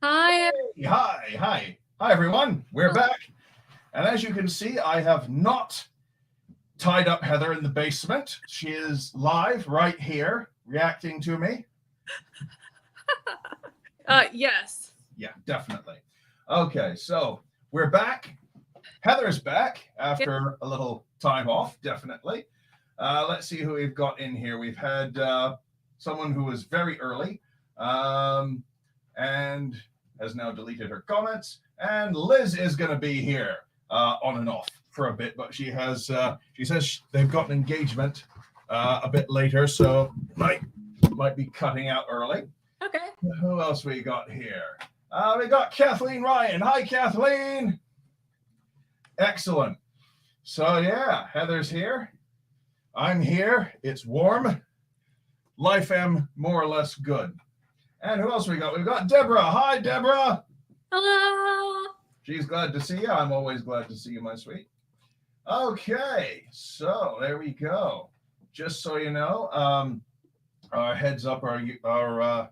Hi. Hey, hi, everyone. We're back. And as you can see, I have not tied up Heather in the basement. She is live right here reacting to me. Yes. Yeah, definitely. Okay, so we're back. Heather's back Yep. after a little time off, definitely. Let's see who we've got in here. We've had someone who was very early and has now deleted her comments. And Liz is going to be here on and off for a bit, but she says they've got an engagement a bit later, so might be cutting out early. Okay. Who else we got here? We got Kathleen Ryan. Hi, Kathleen. Excellent. So yeah, Heather's here. I'm here. It's warm. Life am more or less good. And who else we got? We've got Deborah. Hi, Deborah. Hello. She's glad to see you. I'm always glad to see you, my sweet. Okay, so there we go. Just so you know, our heads up, our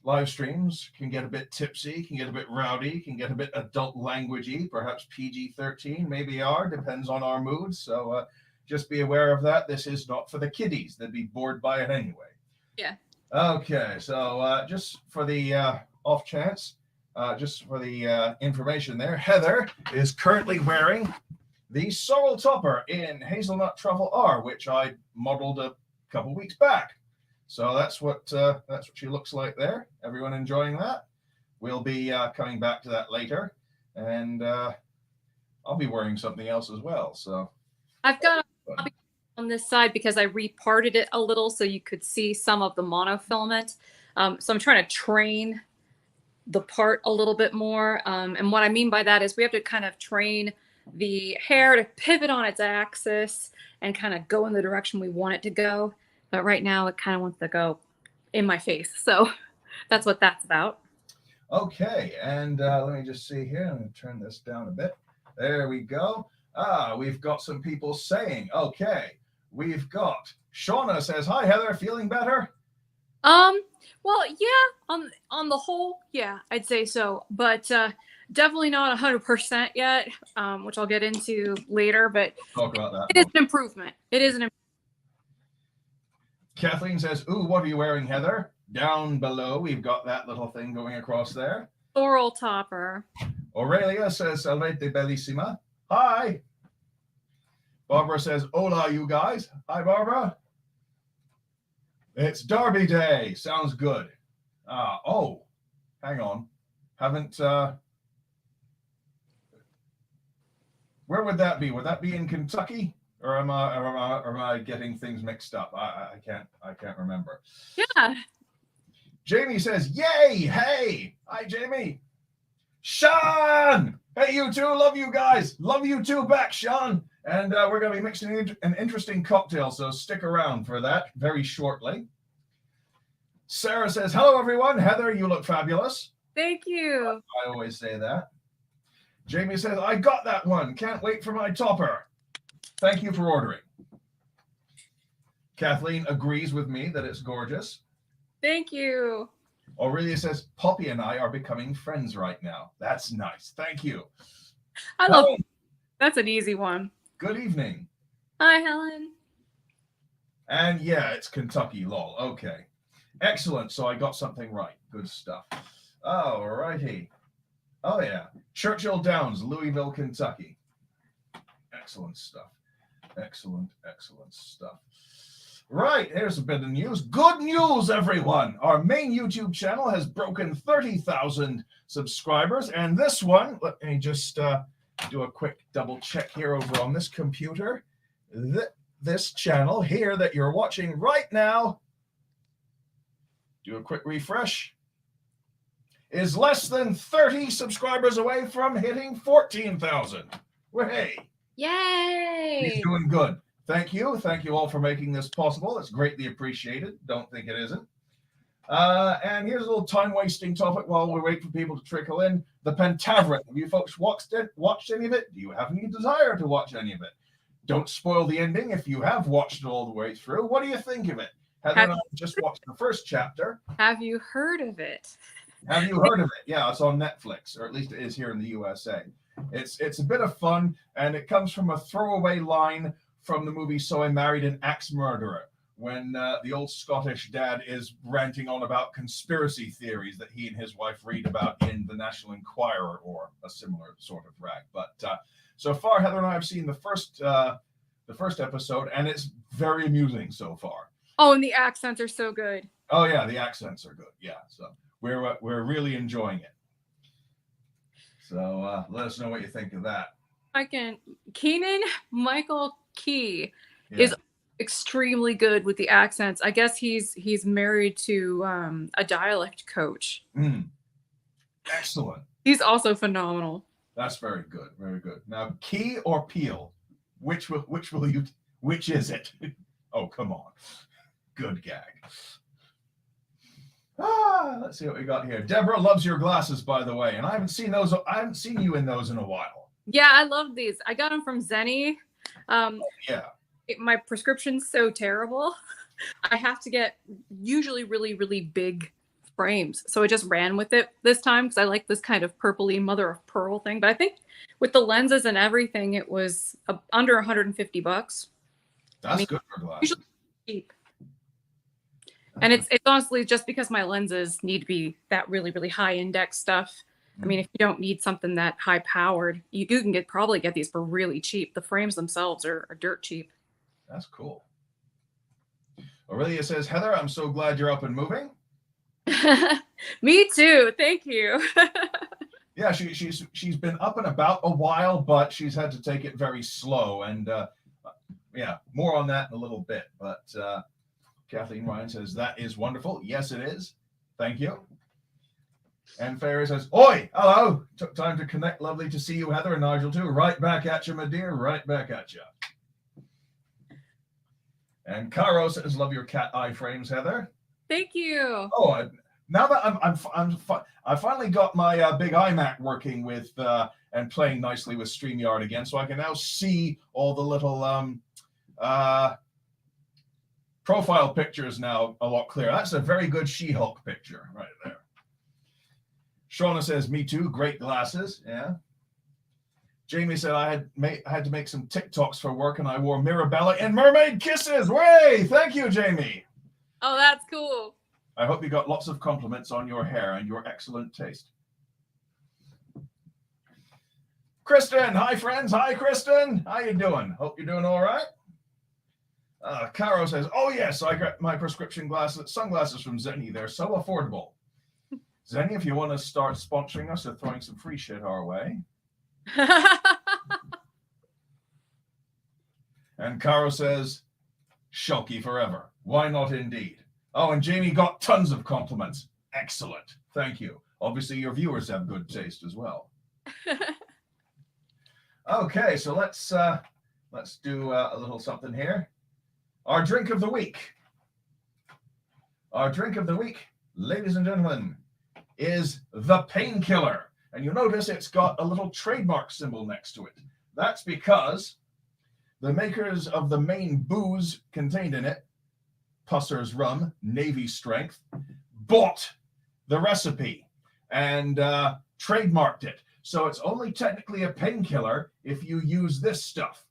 live streams can get a bit tipsy, can get a bit rowdy, can get a bit adult languagey, perhaps PG-13, maybe R, depends on our moods. So just be aware of that. This is not for the kiddies. They'd be bored by it anyway. Yeah. Okay, so just for the off chance, just for the information there, Heather is currently wearing the Sorrel Topper in Hazelnut Truffle R, which I modeled a couple weeks back. So that's what she looks like there. Everyone enjoying that? We'll be coming back to that later, and I'll be wearing something else as well. So I've got a copy on this side because I reparted it a little so you could see some of the monofilament. So I'm trying to train the part a little bit more. And what I mean by that is we have to kind of train the hair to pivot on its axis and kind of go in the direction we want it to go. But right now it kind of wants to go in my face. So that's what that's about. okay, and let me just see here. I'm going to turn this down a bit. There we go. We've got some people saying, okay, we've got Shauna says, hi, Heather, feeling better? Well, yeah, on the whole, yeah, I'd say so, but definitely not 100% yet, which I'll get into later, but Talk about that. it is an improvement. It is an improvement. Kathleen says, ooh, what are you wearing, Heather? Down below, we've got that little thing going across there. Sorrel Topper. Aurelia says, salvete bellissima. Hi. Barbara says, hola, you guys. Hi, Barbara. It's Derby Day. Sounds good. Oh, hang on. Haven't, where would that be? Would that be in Kentucky? Or am I getting things mixed up? I can't remember. Yeah. Jamie says, yay, hey. Hi, Jamie. Sean! Hey, you two, love you guys. Love you too back, Sean. And we're going to be mixing an interesting cocktail, so stick around for that very shortly. Sarah says, hello, everyone. Heather, you look fabulous. Thank you. I always say that. Jamie says, I got that one. Can't wait for my topper. Thank you for ordering. Kathleen agrees with me that it's gorgeous. Thank you. Aurelia says, Poppy and I are becoming friends right now. That's nice. Thank you. I love it. That's an easy one. Good evening. Hi, Helen. And yeah, it's Kentucky, lol. Okay. Excellent. So I got something right. Good stuff. All righty. Oh, yeah. Churchill Downs, Louisville, Kentucky. Excellent stuff. Excellent stuff. Right, here's a bit of news. Good news, everyone. Our main YouTube channel has broken 30,000 subscribers. And this one, let me just do a quick double check here over on this computer. This channel here that you're watching right now, do a quick refresh, is less than 30 subscribers away from hitting 14,000. Hey. Yay! He's doing good. Thank you. Thank you all for making this possible. It's greatly appreciated. Don't think it isn't. And here's a little time-wasting topic while we wait for people to trickle in. The Pentaveret. Have you folks watched any of it? Do you have any desire to watch any of it? Don't spoil the ending if you have watched it all the way through. What do you think of it? Heather and I just watched the first chapter. Have you heard of it? Have you heard of it? Yeah, it's on Netflix, or at least it is here in the USA. It's a bit of fun, and it comes from a throwaway line from the movie So I Married an Axe Murderer, when the old Scottish dad is ranting on about conspiracy theories that he and his wife read about in the National Enquirer or a similar sort of rag. But so far, Heather and I have seen the first episode, and it's very amusing so far. Oh, and the accents are so good. Oh yeah, the accents are good. Yeah, so we're really enjoying it. So let us know what you think of that. Keenan Michael Key is extremely good with the accents. I guess he's married to a dialect coach. Excellent. He's also phenomenal. That's very good. Very good. Now, Key or Peel? Which is it? Oh, come on. Good gag. Let's see what we got here. Deborah loves your glasses, by the way, and I haven't seen you in those in a while. Yeah, I love these. I got them from Zenny. My prescription's so terrible. I have to get usually really, really big frames. So I just ran with it this time because I like this kind of purpley mother of pearl thing. But I think with the lenses and everything, it was under $150. That's good for glasses. Usually cheap. And it's honestly just because my lenses need to be that really, really high index stuff. I mean, if you don't need something that high powered, you can probably get these for really cheap. The frames themselves are dirt cheap. That's cool. Aurelia says, Heather, I'm so glad you're up and moving. Me too. Thank you. Yeah, she's been up and about a while, but she's had to take it very slow. And more on that in a little bit. But Kathleen Ryan says, that is wonderful. Yes, it is. Thank you. And Fairy says, oi, hello. Took time to connect. Lovely to see you, Heather, and Nigel too. Right back at you, my dear. Right back at you. And Caro says, love your cat eye frames, Heather. Thank you. Oh, now that I finally got my big iMac working with and playing nicely with StreamYard again, so I can now see all the little profile pictures now a lot clearer. That's a very good She-Hulk picture right there. Shauna says, me too. Great glasses. Yeah. Jamie said, I had to make some TikToks for work, and I wore Mirabella in mermaid kisses. Way! Thank you, Jamie. Oh, that's cool. I hope you got lots of compliments on your hair and your excellent taste. Kristen, hi friends. Hi, Kristen. How you doing? Hope you're doing all right. Caro says, oh yes, I got my prescription sunglasses from Zenny. They're so affordable. Zenny, if you want to start sponsoring us or throwing some free shit our way. And Caro says, Shulky forever. Why not indeed? Oh, and Jamie got tons of compliments. Excellent. Thank you. Obviously, your viewers have good taste as well. Okay, so let's do a little something here. Our drink of the week. Our drink of the week, ladies and gentlemen, is the Painkiller. And you'll notice it's got a little trademark symbol next to it. That's because the makers of the main booze contained in it, Pusser's Rum, Navy Strength, bought the recipe and trademarked it. So it's only technically a painkiller if you use this stuff.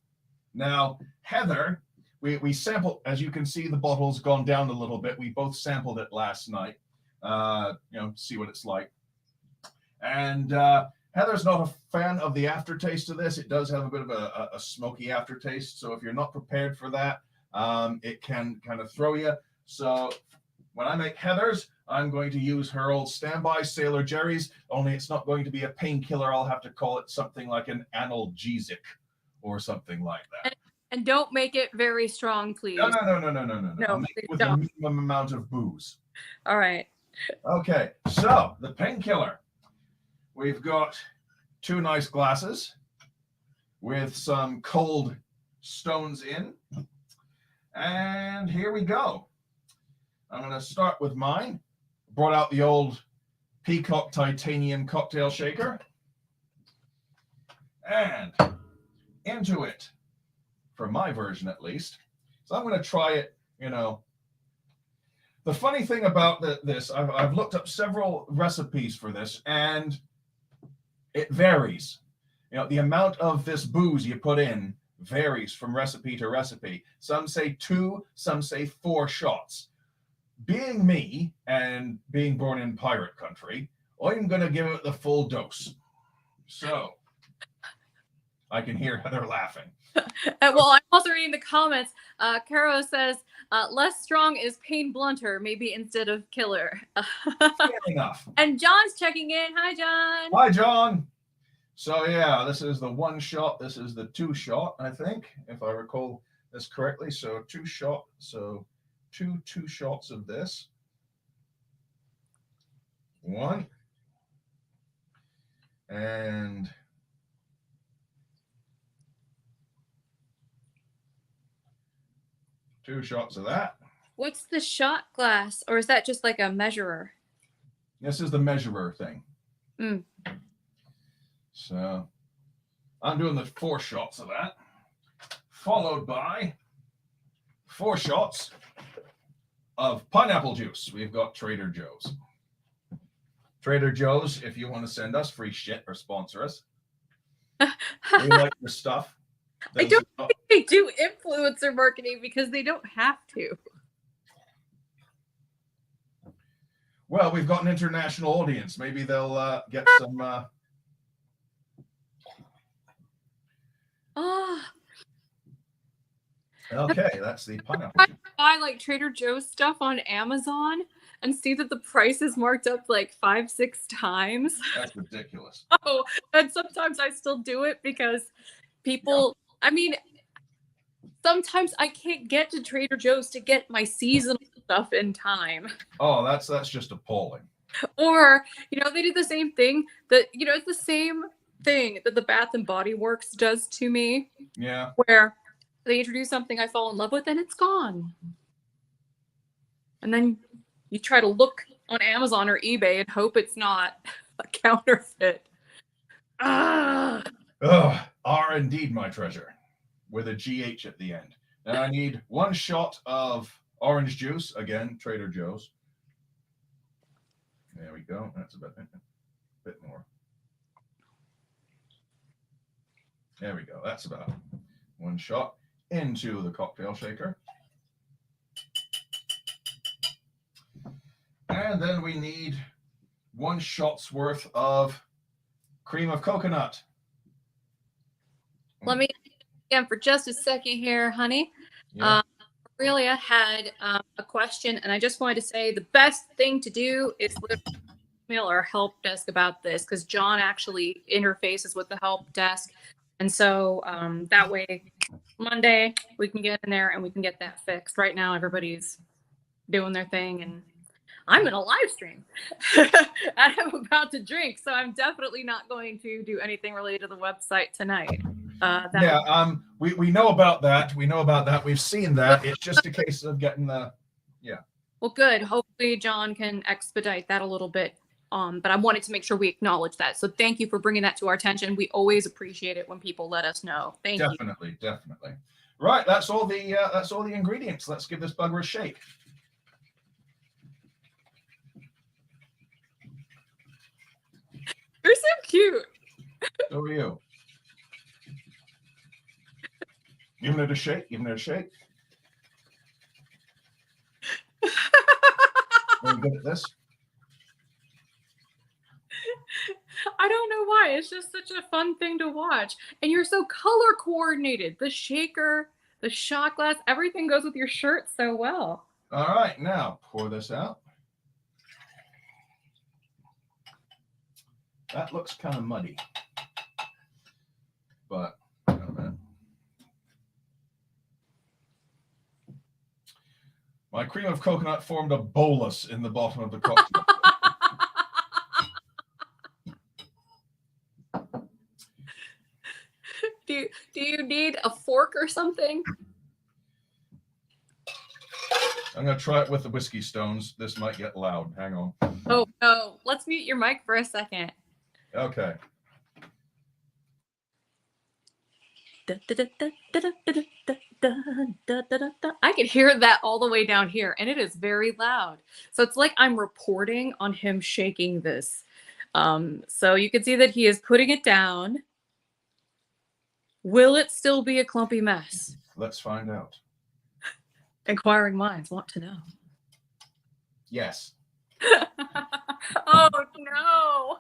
Now, Heather, we sampled, as you can see, the bottle's gone down a little bit. We both sampled it last night, see what it's like. And Heather's not a fan of the aftertaste of this. It does have a bit of a smoky aftertaste. So if you're not prepared for that, it can kind of throw you. So when I make Heather's, I'm going to use her old standby Sailor Jerry's, only it's not going to be a painkiller. I'll have to call it something like an analgesic or something like that. And don't make it very strong, please. No. I'll make it with a minimum amount of booze. All right. Okay, so the Painkiller. We've got 2 nice glasses with some cold stones in. And here we go. I'm going to start with mine. Brought out the old Peacock titanium cocktail shaker. And into it, for my version at least. So I'm going to try it, The funny thing about this, I've looked up several recipes for this, and it varies. You know, the amount of this booze you put in varies from recipe to recipe. Some say 2, some say 4 shots. Being me and being born in pirate country, I'm going to give it the full dose. So, I can hear Heather laughing. Well, I'm also reading the comments. Caro says, less strong is pain blunter, maybe instead of killer. Fair enough. And John's checking in. Hi, John. Hi, John. So, yeah, this is the 1 shot. This is the 2 shot, I think, if I recall this correctly. So, 2 shot. So, two shots of this. 1. And 2 shots of that. What's the shot glass? Or is that just like a measurer? This is the measurer thing. Mm. So I'm doing the 4 shots of that, followed by 4 shots of pineapple juice. We've got Trader Joe's. Trader Joe's, if you want to send us free shit or sponsor us, we like your stuff. I don't think they do influencer marketing because they don't have to. Well, we've got an international audience. Maybe they'll get some. Okay, that's the pineapple. I buy like Trader Joe's stuff on Amazon and see that the price is marked up like 5-6 times. That's ridiculous. Oh, and sometimes I still do it because people. Yeah. I mean, sometimes I can't get to Trader Joe's to get my seasonal stuff in time. Oh, that's just appalling. Or, they do the same thing that, it's the same thing that the Bath and Body Works does to me. Yeah. Where they introduce something I fall in love with and it's gone. And then you try to look on Amazon or eBay and hope it's not a counterfeit. Ah. Ugh, are indeed my treasure, with a GH at the end. And I need 1 shot of orange juice, again, Trader Joe's. There we go. That's about a bit more. There we go. That's about 1 shot into the cocktail shaker. And then we need 1 shot's worth of cream of coconut. Let me again for just a second here, honey. Yeah. Aurelia had a question, and I just wanted to say the best thing to do is email our help desk about this because John actually interfaces with the help desk. And so that way, Monday, we can get in there and we can get that fixed. Right now, everybody's doing their thing, and I'm in a live stream. I'm about to drink, so I'm definitely not going to do anything related to the website tonight. We know about that. We know about that. We've seen that. It's just a case of getting the, yeah. Well, good. Hopefully John can expedite that a little bit. But I wanted to make sure we acknowledge that. So thank you for bringing that to our attention. We always appreciate it when people let us know. Thank you. Definitely. Right. That's all the ingredients. Let's give this bugger a shake. You're so cute. So are you. Giving it a shake. Are you good at this? I don't know why. It's just such a fun thing to watch. And you're so color coordinated. The shaker, the shot glass, everything goes with your shirt so well. All right. Now pour this out. That looks kind of muddy. But wait a minute. My cream of coconut formed a bolus in the bottom of the cocktail. Do you need a fork or something? I'm going to try it with the whiskey stones. This might get loud. Hang on. Oh, no. Let's mute your mic for a second. Okay. I could hear that all the way down here, and it is very loud. So it's like I'm reporting on him shaking this. So you can see that he is putting it down. Will it still be a clumpy mess? Let's find out. Inquiring minds want to know. Yes. Oh no!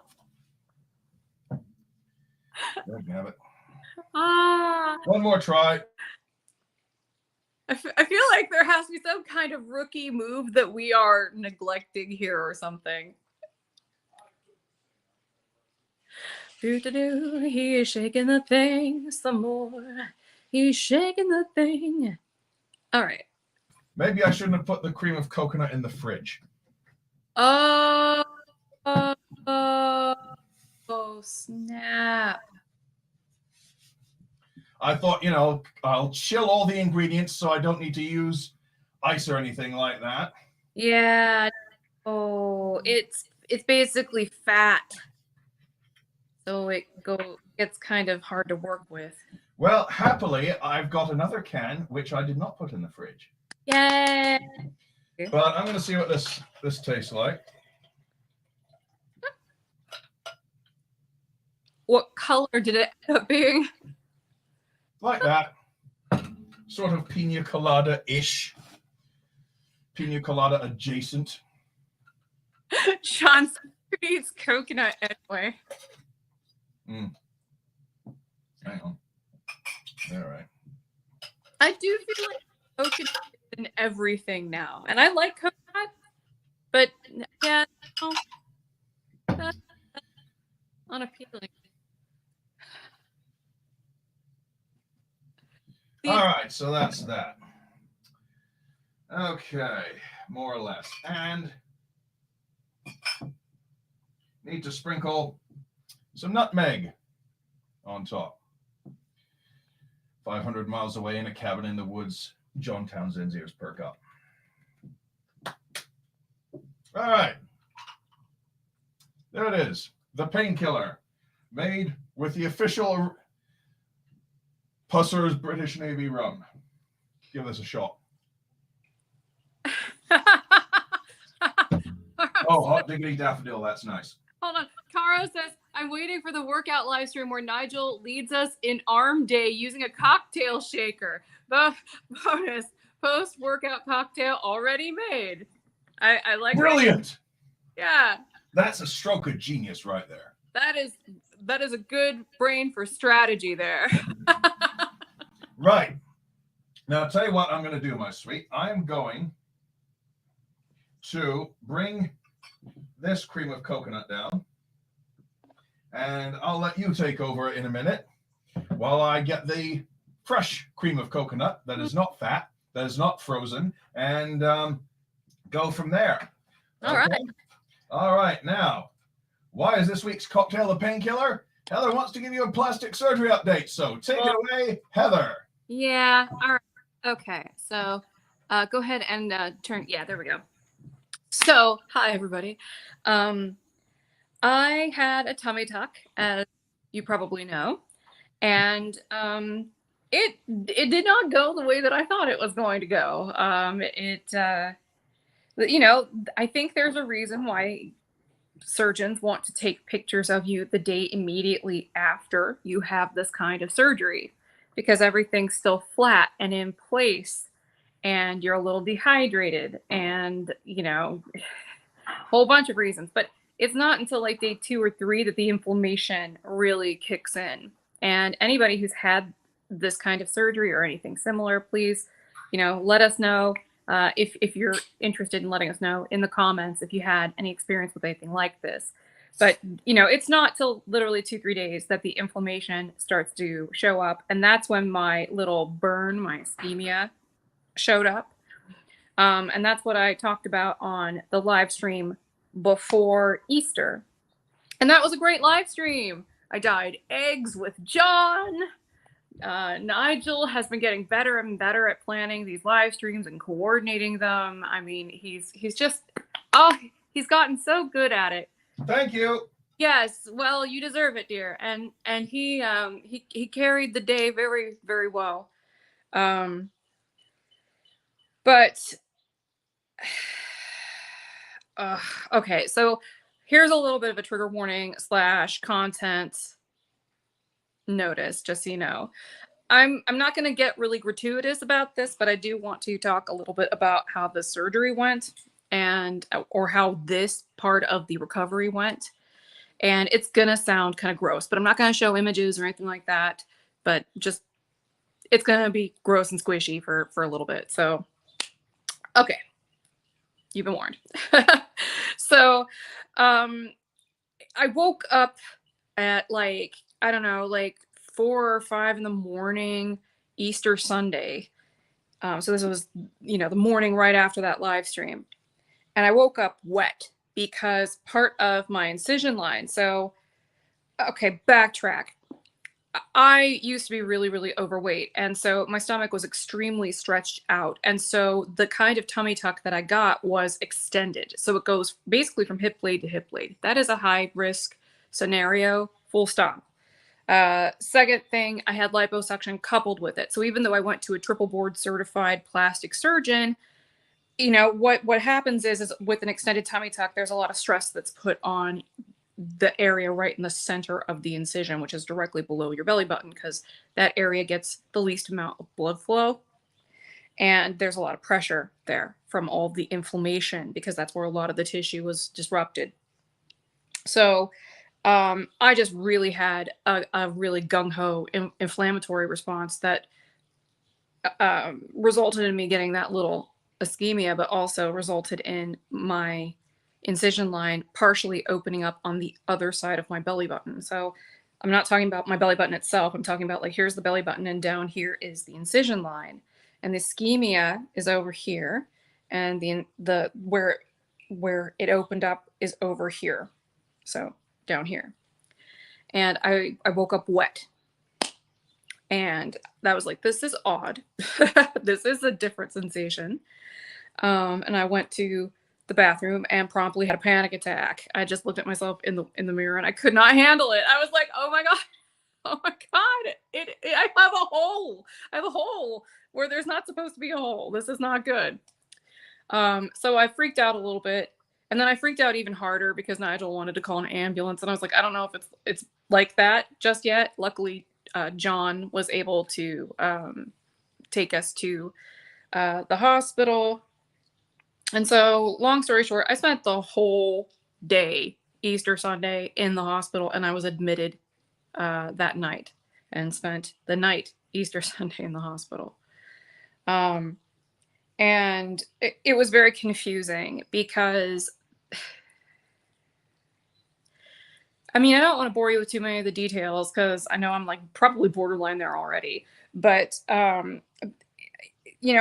There you have it. Ah, One more try. I feel like there has to be some kind of rookie move that we are neglecting here or something. Do-do-do, he is shaking the thing some more. He's shaking the thing. All right. Maybe I shouldn't have put the cream of coconut in the fridge. Oh, snap. I thought, I'll chill all the ingredients so I don't need to use ice or anything like that. Yeah. Oh, it's basically fat. So it gets kind of hard to work with. Well, happily, I've got another can, which I did not put in the fridge. Yay! But I'm going to see what this tastes like. What color did it end up being? Like that. Sort of pina colada-ish. Pina colada adjacent. Sean eats coconut anyway. Hang on. All right. I do feel like coconut is in everything now. And I like coconut, but yeah, no, that's unappealing. All right, so that's that. Okay, more or less. And need to sprinkle some nutmeg on top. 500 miles away in a cabin in the woods, John Townsend's ears perk up. All right. There it is. The painkiller, made with the official Pusser's British Navy rum. Give this a shot. Oh, hot diggity daffodil. That's nice. Hold on. Cara says, I'm waiting for the workout live stream where Nigel leads us in arm day using a cocktail shaker. The bonus post-workout cocktail already made. I like Brilliant. Yeah. That's a stroke of genius right there. That is a good brain for strategy there. Right. Now, I'll tell you what I'm going to do, my sweet. I'm going to bring this cream of coconut down, and I'll let you take over in a minute while I get the fresh cream of coconut that is not fat, that is not frozen, and go from there. All right. All right. Now, why is this week's cocktail the painkiller? Heather wants to give you a plastic surgery update, so take it away, Heather. Yeah. All right. Okay. So go ahead and turn. Yeah, there we go. So, hi, everybody. I had a tummy tuck, as you probably know, and it did not go the way that I thought it was going to go. I think there's a reason why surgeons want to take pictures of you the day immediately after you have this kind of surgery, because everything's still flat and in place, and you're a little dehydrated, and a whole bunch of reasons. But it's not until like day 2 or 3 that the inflammation really kicks in. And anybody who's had this kind of surgery or anything similar, please, let us know if you're interested in letting us know in the comments if you had any experience with anything like this. But, it's not till literally 2-3 days that the inflammation starts to show up. And that's when my little burn, my ischemia, showed up. And that's what I talked about on the live stream before Easter. And that was a great live stream. I dyed eggs with John. Nigel has been getting better and better at planning these live streams and coordinating them. I mean, he's just, he's gotten so good at it. Thank you. Yes, well, you deserve it, dear. And he carried the day very, very well. Um, but uh, okay, so here's a little bit of a trigger warning slash content notice, just so you know. I'm not going to get really gratuitous about this, but I do want to talk a little bit about how the surgery went and or how this part of the recovery went. And it's going to sound kind of gross, but I'm not going to show images or anything like that, but just it's going to be gross and squishy for a little bit. So, okay. You've been warned. So, I woke up at like, I don't know, like 4 or 5 in the morning, Easter Sunday. So this was, the morning right after that live stream. And I woke up wet because part of my incision line. So, okay, backtrack. I used to be really, really overweight. And so my stomach was extremely stretched out. And so the kind of tummy tuck that I got was extended. So it goes basically from hip blade to hip blade. That is a high risk scenario, full stop. Second thing, I had liposuction coupled with it. So even though I went to a triple board certified plastic surgeon, what happens is with an extended tummy tuck, there's a lot of stress that's put on the area right in the center of the incision, which is directly below your belly button, because that area gets the least amount of blood flow. And there's a lot of pressure there from all the inflammation, because that's where a lot of the tissue was disrupted. So I just really had a really gung-ho inflammatory response that resulted in me getting that little ischemia, but also resulted in my incision line partially opening up on the other side of my belly button. So I'm not talking about my belly button itself. I'm talking about like, here's the belly button and down here is the incision line. And the ischemia is over here. And the where it opened up is over here. So down here. And I woke up wet. And that was like, this is odd. This is a different sensation. And I went to the bathroom and promptly had a panic attack. I just looked at myself in the mirror and I could not handle it. I was like, oh my God. Oh my God. I have a hole. I have a hole where there's not supposed to be a hole. This is not good. So I freaked out a little bit. And then I freaked out even harder because Nigel wanted to call an ambulance. And I was like, I don't know if it's like that just yet. Luckily, John was able to take us to the hospital. And so, long story short, I spent the whole day, Easter Sunday, in the hospital, and I was admitted that night and spent the night, Easter Sunday, in the hospital. And it was very confusing because, I mean, I don't want to bore you with too many of the details because I know I'm like probably borderline there already, but I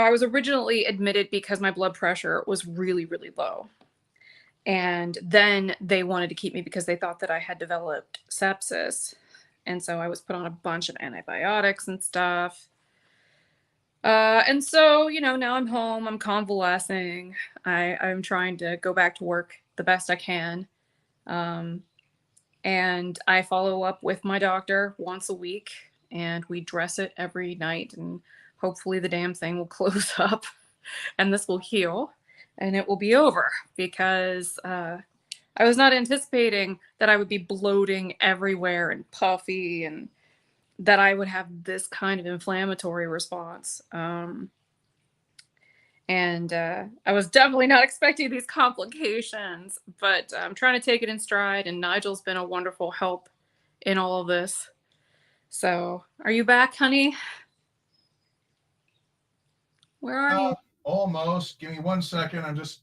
was originally admitted because my blood pressure was really, really low. And then they wanted to keep me because they thought that I had developed sepsis. And so I was put on a bunch of antibiotics and stuff. And so, now I'm home, I'm convalescing. I'm trying to go back to work the best I can. And I follow up with my doctor once a week and we dress it every night, and hopefully the damn thing will close up and this will heal and it will be over, because I was not anticipating that I would be bloating everywhere and puffy and that I would have this kind of inflammatory response. And I was definitely not expecting these complications, but I'm trying to take it in stride, and Nigel's been a wonderful help in all of this. So, are you back, honey? Where are you? Almost. Give me 1 second. I'm just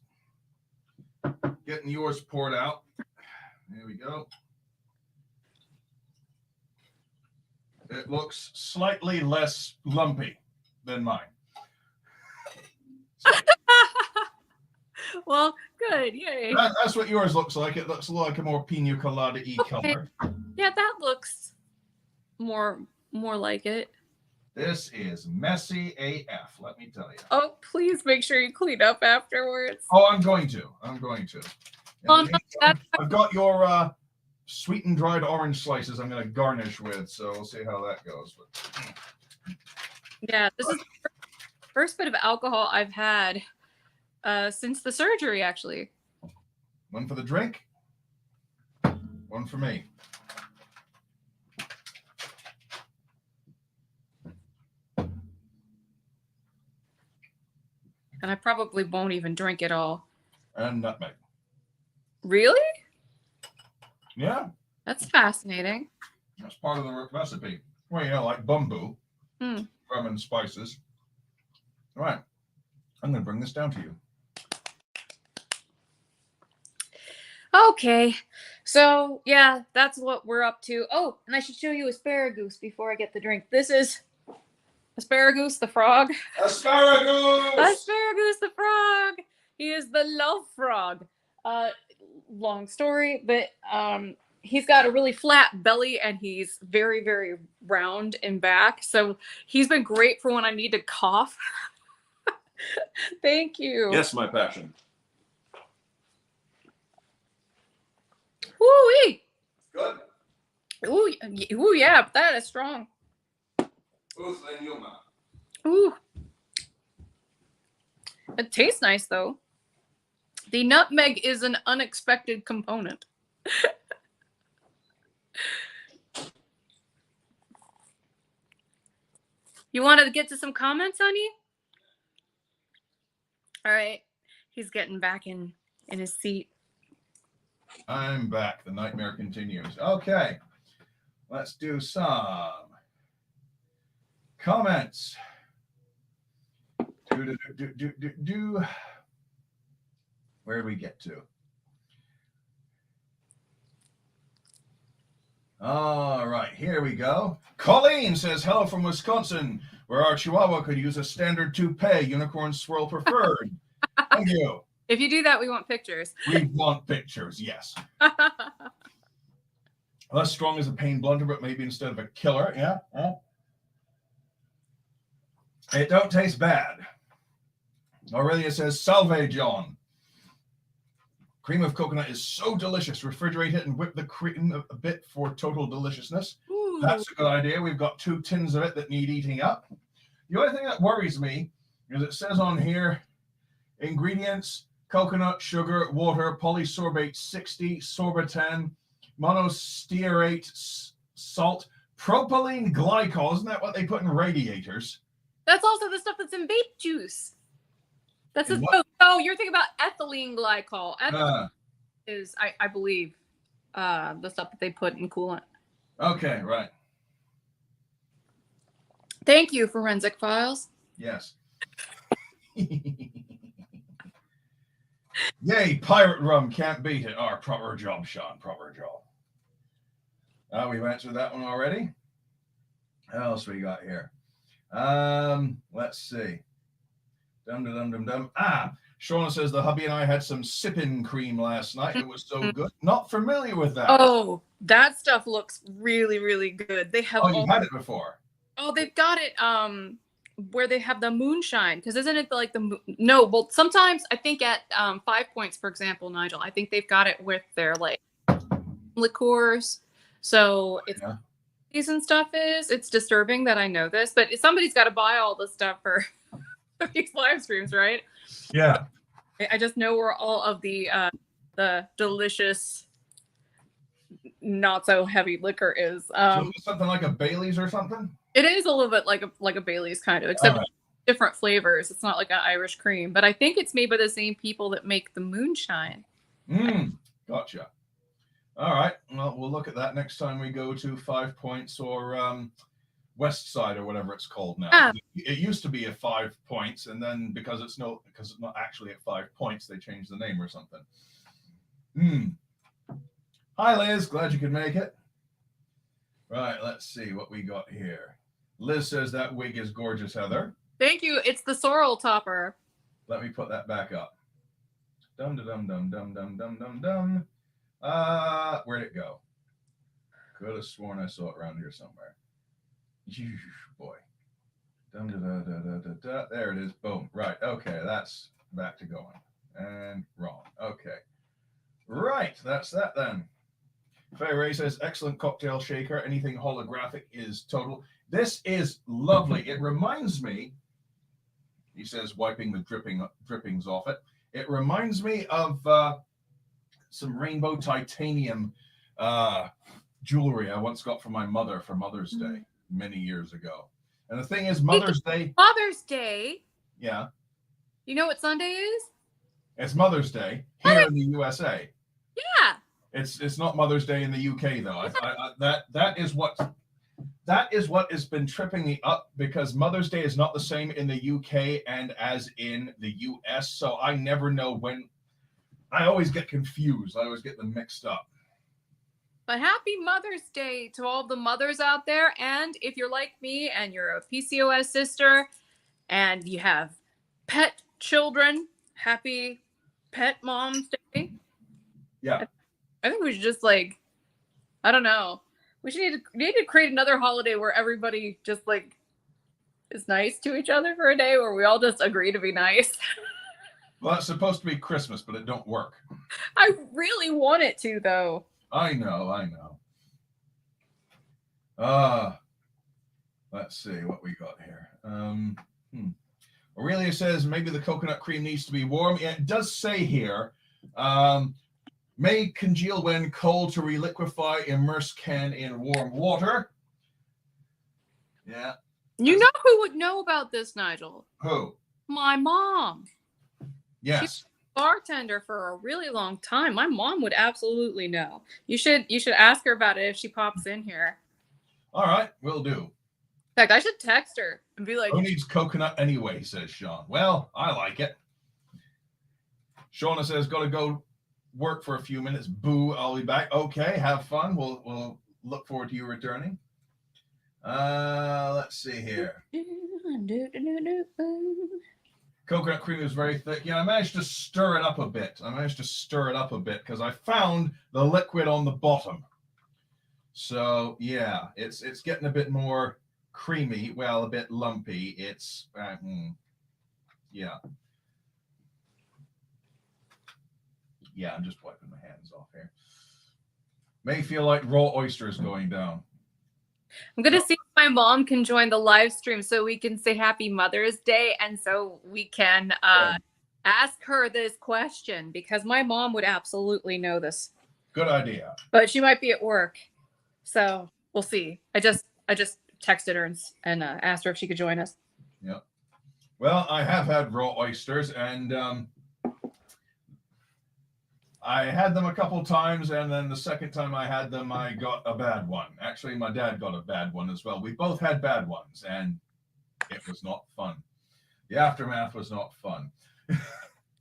getting yours poured out. There we go. It looks slightly less lumpy than mine. So. Well, good. Yay. That's what yours looks like. It looks like a more pina colada-y color. Yeah, that looks more like it. This is messy AF, let me tell you. Oh, please make sure you clean up afterwards. Oh, I'm going to. Well, I've got your sweetened dried orange slices I'm going to garnish with, so we'll see how that goes. But, Yeah, this is the first bit of alcohol I've had since the surgery, actually. one for the drink, one for me. And I probably won't even drink it all. And nutmeg. Really? Yeah. That's fascinating. That's part of the recipe. Well, you know, like bumbu, rum and spices. All right. I'm going to bring this down to you. Okay. So, yeah, that's what we're up to. Oh, and I should show you asparagus before I get the drink. This is Asparagus the frog. Asparagus! Asparagus the frog. He is the love frog. Long story, but he's got a really flat belly and he's very, very round in back. So he's been great for when I need to cough. Thank you. Yes, my passion. Woo-wee. Good. Ooh, yeah, that is strong. Ooh. It tastes nice, though. The nutmeg is an unexpected component. You wanted to get to some comments, honey? All right. He's getting back in his seat. I'm back. The nightmare continues. Okay. Let's do some comments. Where did we get to? All right, here we go. Colleen says, hello from Wisconsin, where our Chihuahua could use a standard toupee, unicorn swirl preferred. Thank you. If you do that, we want pictures. We want pictures, yes. Less strong as a pain blunter, but maybe instead of a killer, yeah. It don't taste bad. Aurelia says, salve, John. Cream of coconut is so delicious. Refrigerate it and whip the cream a bit for total deliciousness. Ooh. That's a good idea. We've got 2 tins of it that need eating up. The only thing that worries me is it says on here, ingredients, coconut, sugar, water, polysorbate 60, sorbitan, monostearate, salt, propylene glycol. Isn't that what they put in radiators? That's also the stuff that's in vape juice. That's you're thinking about ethylene glycol. Ethylene is, I believe, the stuff that they put in coolant. Okay, right. Thank you, Forensic Files. Yes. Yay, pirate rum, can't beat it. Oh, proper job, Sean, proper job. We've answered that one already. What else we got here? Let's see. Shauna says the hubby and I had some sipping cream last night. It was so good. Not familiar with that. Oh, that stuff looks really, really good. They have. Oh, you've had it before. Oh, they've got it. Where they have the moonshine, because isn't it like no? Well, sometimes I think at 5 Points, for example, Nigel, I think they've got it with their like liqueurs. So it's and stuff is. It's disturbing that I know this, but somebody's got to buy all this stuff for these live streams, right? Yeah. I just know where all of the delicious, not so heavy liquor is. So something like a Bailey's or something? It is a little bit like a Bailey's kind of, except different flavors. It's not like an Irish cream, but I think it's made by the same people that make the moonshine. Gotcha. All right. Well, we'll look at that next time we go to 5 Points or West Side or whatever it's called now. It used to be at 5 Points, and then because it's not actually at 5 Points, they changed the name or something. Hi, Liz. Glad you could make it. Right. Let's see what we got here. Liz says that wig is gorgeous, Heather. Thank you. It's the sorrel topper. Let me put that back up. Dum dum dum dum dum dum dum dum. Where'd it go? Could have sworn I saw it around here somewhere. Boy. Dum da da da da da. There it is. Boom. Right. Okay. That's back to going. And wrong. Okay. Right. That's that then. Faye Ray says, excellent cocktail shaker. Anything holographic is total. This is lovely. It reminds me, he says, wiping the drippings off it. It reminds me of some rainbow titanium jewelry I once got from my mother for Mother's Day many years ago. And the thing is, Mother's Day. Mother's Day. Yeah. You know what Sunday is? It's Mother's Day here in the USA. Yeah. It's not Mother's Day in the UK though. That is what has been tripping me up, because Mother's Day is not the same in the UK and as in the US. So I never know when. I always get confused. I always get them mixed up. But happy Mother's Day to all the mothers out there. And if you're like me and you're a PCOS sister and you have pet children, happy Pet Mom's Day. Yeah. I think we should just I don't know. We should need to create another holiday where everybody just is nice to each other for a day, where we all just agree to be nice. Well, it's supposed to be Christmas, but it don't work. I really want it to, though. I know. Let's see what we got here. Aurelia says maybe the coconut cream needs to be warm. Yeah, it does say here, may congeal when cold to reliquify, immerse can in warm water. Yeah. You know who would know about this, Nigel? Who? My mom. Yes. She's a bartender for a really long time. My mom would absolutely know. You should ask her about it if she pops in here. All right, will do. In fact, I should text her and be like, who needs coconut anyway, says Sean. Well, I like it. Shauna says, gotta go work for a few minutes. Boo, I'll be back. Okay, have fun. We'll look forward to you returning. Let's see here. Coconut cream is very thick. Yeah, I managed to stir it up a bit. Because I found the liquid on the bottom. So yeah, it's getting a bit more creamy. Well, a bit lumpy. It's yeah. Yeah, I'm just wiping my hands off here. May feel like raw oysters going down. I'm going to see if my mom can join the live stream so we can say Happy Mother's Day, and so we can ask her this question, because my mom would absolutely know this. Good idea. But she might be at work. So we'll see. I just texted her and asked her if she could join us. Yeah. Well, I have had raw oysters, and I had them a couple times, and then the second time I had them, I got a bad one. Actually, my dad got a bad one as well. We both had bad ones, and it was not fun. The aftermath was not fun.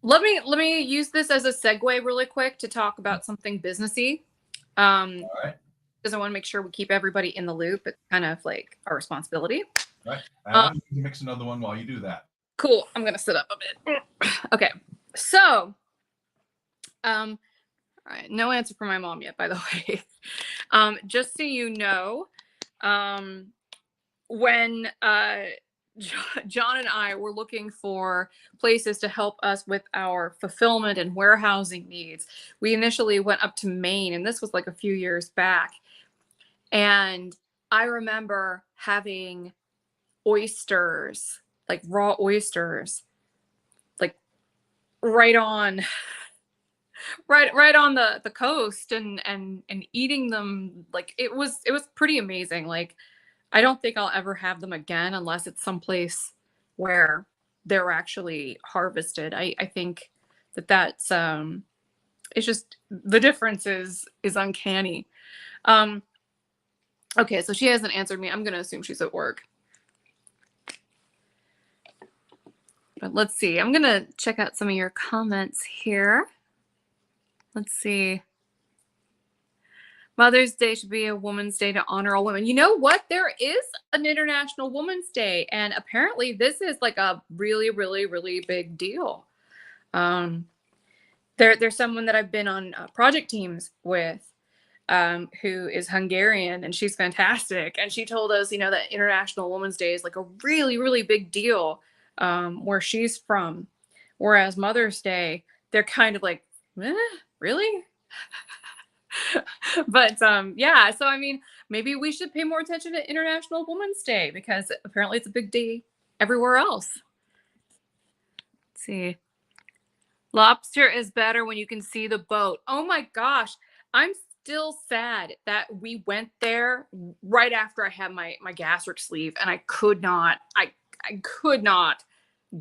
Let me use this as a segue really quick to talk about something businessy. All right. Because I want to make sure we keep everybody in the loop. It's kind of like our responsibility. Right. And you can mix another one while you do that. Cool. I'm gonna sit up a bit. Okay. So, all right. No answer from my mom yet, by the way. Just so you know, when John and I were looking for places to help us with our fulfillment and warehousing needs, we initially went up to Maine, and this was like a few years back. And I remember having oysters, like raw oysters, like right on the coast, and eating them. Like it was pretty amazing. Like I don't think I'll ever have them again unless it's someplace where they're actually harvested. I think that's it's just the difference is uncanny. Okay, so she hasn't answered me. I'm gonna assume she's at work. But let's see. I'm gonna check out some of your comments here. Let's see. Mother's Day should be a Woman's Day to honor all women. You know what? There is an International Women's Day, and apparently this is like a really, really, really big deal. There's someone that I've been on project teams with, who is Hungarian, and she's fantastic. And she told us, you know, that International Women's Day is like a really, really big deal where she's from. Whereas Mother's Day, they're kind of like, really? But yeah, so I mean, maybe we should pay more attention to International Women's Day because apparently it's a big day everywhere else. Let's see. Lobster is better when you can see the boat. Oh my gosh. I'm still sad that we went there right after I had my gastric sleeve and I could not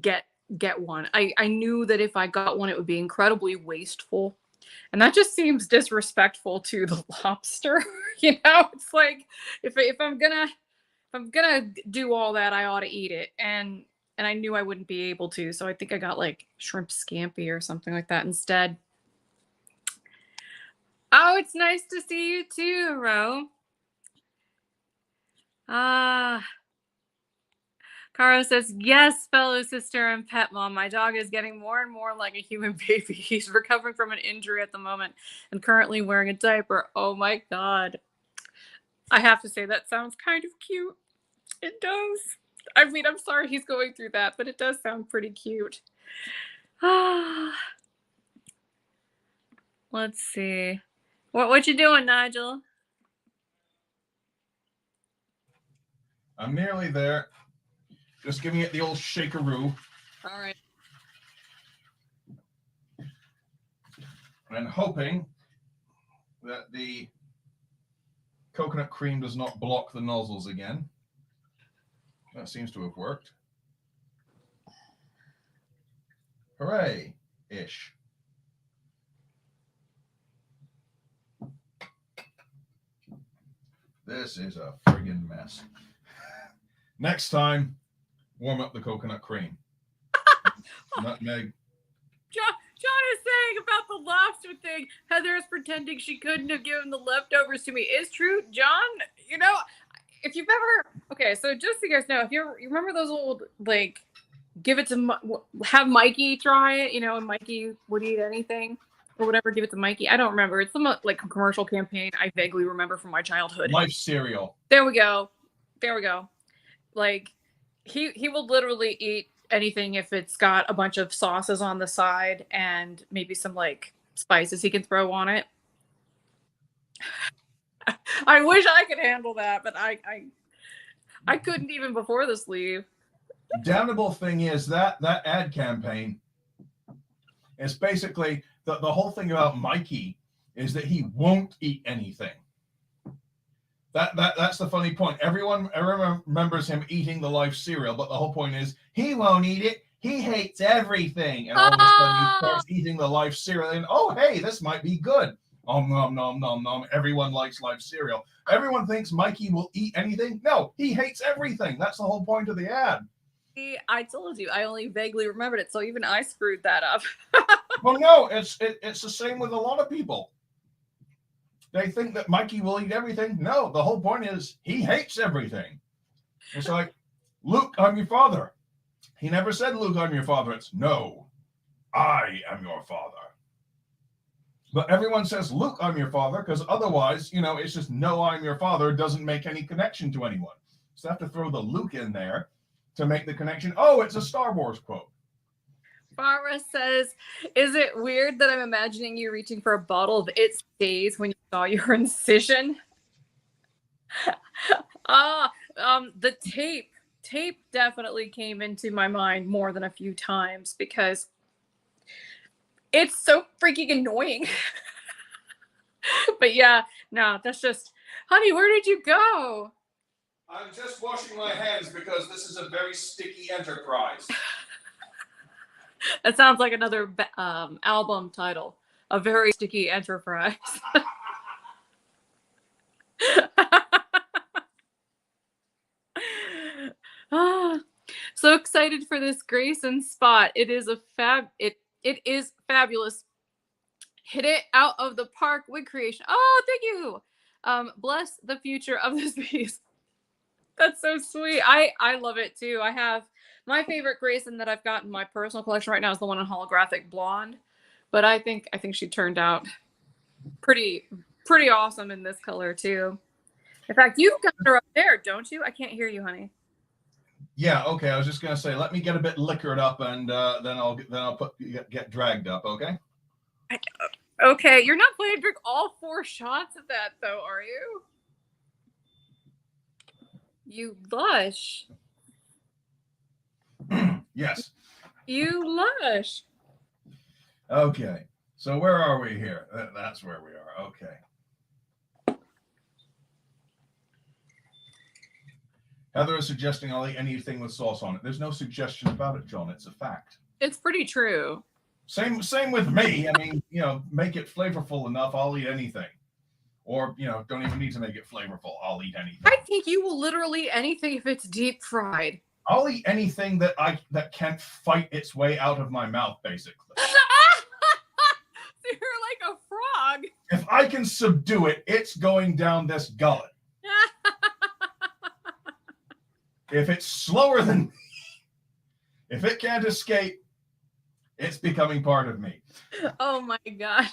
get one. I knew that if I got one it would be incredibly wasteful. And that just seems disrespectful to the lobster. It's like if I'm gonna do all that, I ought to eat it. And I knew I wouldn't be able to, so I think I got like shrimp scampi or something like that instead. Oh, it's nice to see you too, Ro. Caro says, yes, fellow sister and pet mom. My dog is getting more and more like a human baby. He's recovering from an injury at the moment and currently wearing a diaper. Oh my God. I have to say, that sounds kind of cute. It does. I mean, I'm sorry he's going through that, but it does sound pretty cute. Let's see. What you doing, Nigel? I'm nearly there. Just giving it the old shakeroo. All right. And hoping that the coconut cream does not block the nozzles again. That seems to have worked. Hooray-ish. This is a friggin' mess. Next time, warm up the coconut cream. Nutmeg. John is saying about the lobster thing. Heather is pretending she couldn't have given the leftovers to me. Is true, John. If you've ever, okay, so just so you guys know, if you remember those old like, give it to have Mikey try it, and Mikey would eat anything or whatever. Give it to Mikey. I don't remember. It's some like a commercial campaign I vaguely remember from my childhood. Life cereal. There we go. Like he will literally eat anything if it's got a bunch of sauces on the side and maybe some like spices he can throw on it. I wish I could handle that, but I couldn't even before the sleeve. Damnable thing is that ad campaign is basically the whole thing about Mikey is that he won't eat anything. That's the funny point. Everyone remembers him eating the Life cereal, but the whole point is he won't eat it. He hates everything. And all of a sudden he starts eating the Life cereal and, oh, hey, this might be good. Nom, nom, nom, nom, nom. Everyone likes Life cereal. Everyone thinks Mikey will eat anything. No, he hates everything. That's the whole point of the ad. See, I told you, I only vaguely remembered it, so even I screwed that up. Well, no, it's the same with a lot of people. They think that Mikey will eat everything. No, the whole point is he hates everything. It's like, Luke, I'm your father. He never said, Luke, I'm your father. It's, no, I am your father. But everyone says, Luke, I'm your father, because otherwise, it's just, no, I'm your father doesn't make any connection to anyone. So I have to throw the Luke in there to make the connection. Oh, it's a Star Wars quote. Farah says, is it weird that I'm imagining you reaching for a bottle of It Stays when you saw your incision? The tape definitely came into my mind more than a few times because it's so freaking annoying. But yeah, no, that's just, honey, where did you go? I'm just washing my hands because this is a very sticky enterprise. That sounds like another album title. A Very Sticky Enterprise. So excited for this Grayson spot. It is it is fabulous. Hit it out of the park, wig creation. Oh, thank you. Bless the future of this piece. That's so sweet. I love it too. I have my favorite Grayson that I've got in my personal collection right now is the one in holographic blonde, but I think she turned out pretty awesome in this color too. In fact, you've got her up there, don't you? I can't hear you, honey. Yeah, okay. I was just gonna say, let me get a bit liquored up, and then I'll get dragged up. Okay. Okay, you're not planning to drink all 4 shots of that, though, are you? You lush. Yes. You lush. Okay. So where are we here? That's where we are. Okay. Heather is suggesting I'll eat anything with sauce on it. There's no suggestion about it, John. It's a fact. It's pretty true. Same with me. I mean, make it flavorful enough, I'll eat anything. Or, don't even need to make it flavorful. I'll eat anything. I think you will literally eat anything if it's deep fried. I'll eat anything that can't fight its way out of my mouth, basically. So you're like a frog. If I can subdue it, it's going down this gullet. If it's slower than me, if it can't escape, it's becoming part of me. Oh my God.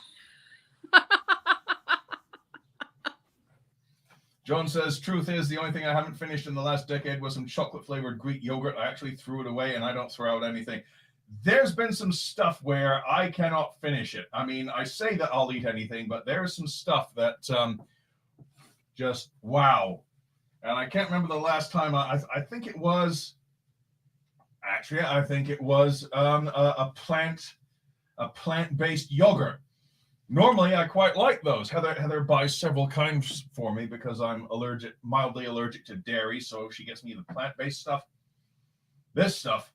John says, truth is, the only thing I haven't finished in the last decade was some chocolate-flavored Greek yogurt. I actually threw it away, and I don't throw out anything. There's been some stuff where I cannot finish it. I mean, I say that I'll eat anything, but there's some stuff that just, wow. And I can't remember the last time. I think it was, actually, I think it was a plant-based yogurt. Normally, I quite like those. Heather buys several kinds for me because I'm mildly allergic to dairy, so she gets me the plant-based stuff. This stuff,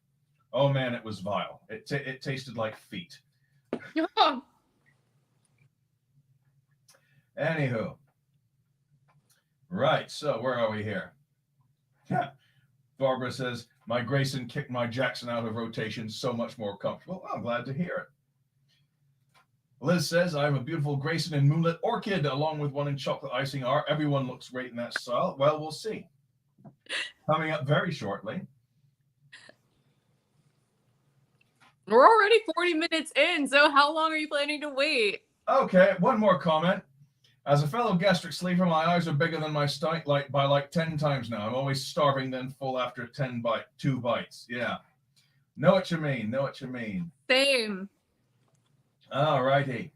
oh man, it was vile. It tasted like feet. Anywho. Right, so where are we here? Yeah. Barbara says, my Grayson kicked my Jackson out of rotation, so much more comfortable. Oh, I'm glad to hear it. Liz says, I have a beautiful Grayson and Moonlit Orchid, along with one in chocolate icing R. Everyone looks great in that style. Well, we'll see. Coming up very shortly. We're already 40 minutes in, so how long are you planning to wait? Okay, one more comment. As a fellow gastric sleeper, my eyes are bigger than my stomach by like 10 times now. I'm always starving, then full after 2 bites. Yeah. Know what you mean. Same. All righty.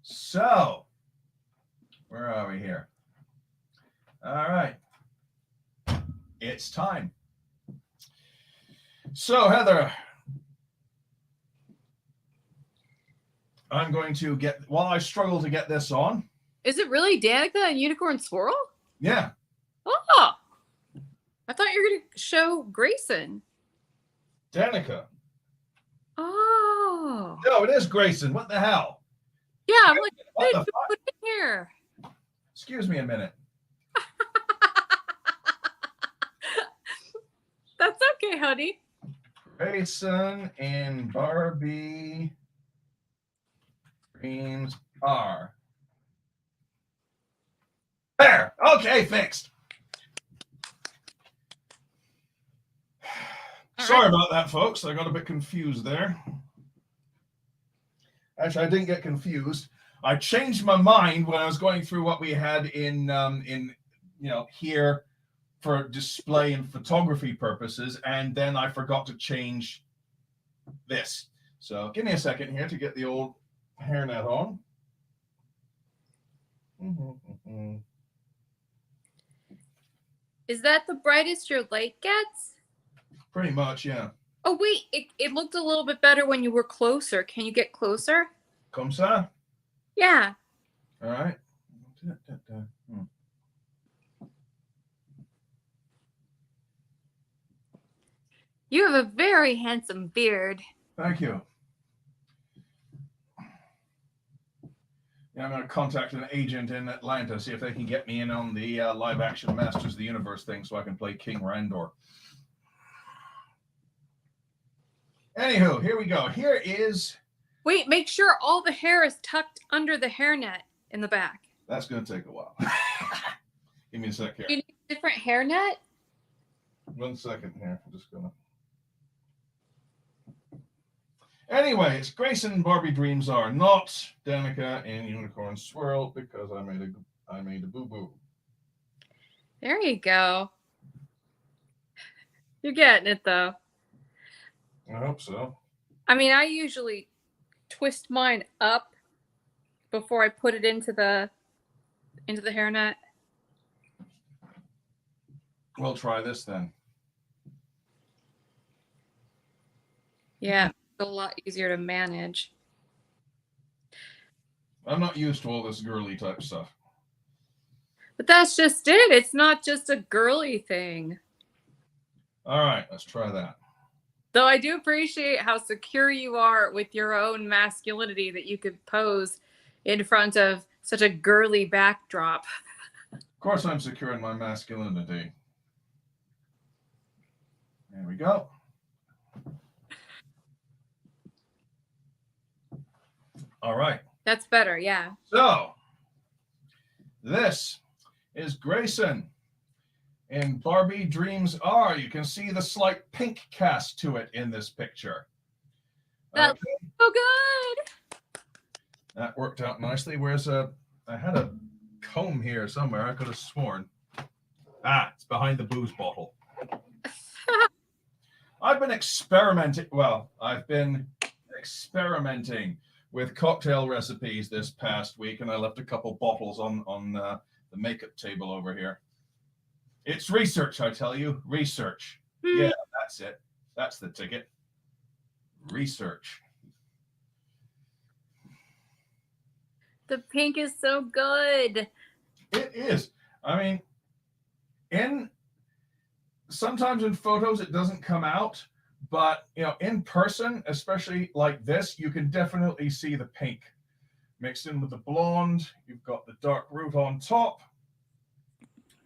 So, where are we here? All right. It's time. So, Heather, I'm going to while I struggle to get this on. Is it really Danica and Unicorn Swirl? Yeah. Oh, I thought you were going to show Grayson. Danica. Oh. No, it is Grayson. What the hell? Yeah, I'm like, what did you put in here? Excuse me a minute. That's okay, honey. Grayson and Barbie Dreams-R. There. Okay, fixed. Sorry about that, folks. I got a bit confused there. Actually, I didn't get confused. I changed my mind when I was going through what we had in here for display and photography purposes, and then I forgot to change this. So give me a second here to get the old hairnet on. Is that the brightest your light gets? Pretty much, yeah. Oh, wait. It looked a little bit better when you were closer. Can you get closer? Comme ça? Yeah. All right. You have a very handsome beard. Thank you. Yeah, I'm going to contact an agent in Atlanta, see if they can get me in on the live-action Masters of the Universe thing so I can play King Randor. Anywho, here we go. Here is... Wait, make sure all the hair is tucked under the hairnet in the back. That's going to take a while. Give me a sec here. You need a different hairnet? 1 second here. I'm just going to... Anyway, it's Grayson and Barbie Dreams-R, not Danica and Unicorn Swirl, because I made a boo-boo. There you go. You're getting it, though. I hope so. I mean, I usually twist mine up before I put it into the hairnet. We'll try this then. Yeah, it's a lot easier to manage. I'm not used to all this girly type stuff. But that's just it. It's not just a girly thing. All right, let's try that. Though I do appreciate how secure you are with your own masculinity that you could pose in front of such a girly backdrop. Of course I'm secure in my masculinity. There we go. All right. That's better, yeah. So, this is Grayson in Barbie Dreams-R. You can see the slight pink cast to it in this picture. That's so good. That worked out nicely. Where's I had a comb here somewhere. I could have sworn. Ah, it's behind the booze bottle. I've been experimenting. Well, I've been experimenting with cocktail recipes this past week, and I left a couple bottles on the makeup table over here. It's research, I tell you. Research. Yeah, that's it. That's the ticket. Research. The pink is so good. It is. I mean, sometimes in photos it doesn't come out, but in person, especially like this, you can definitely see the pink mixed in with the blonde. You've got the dark root on top.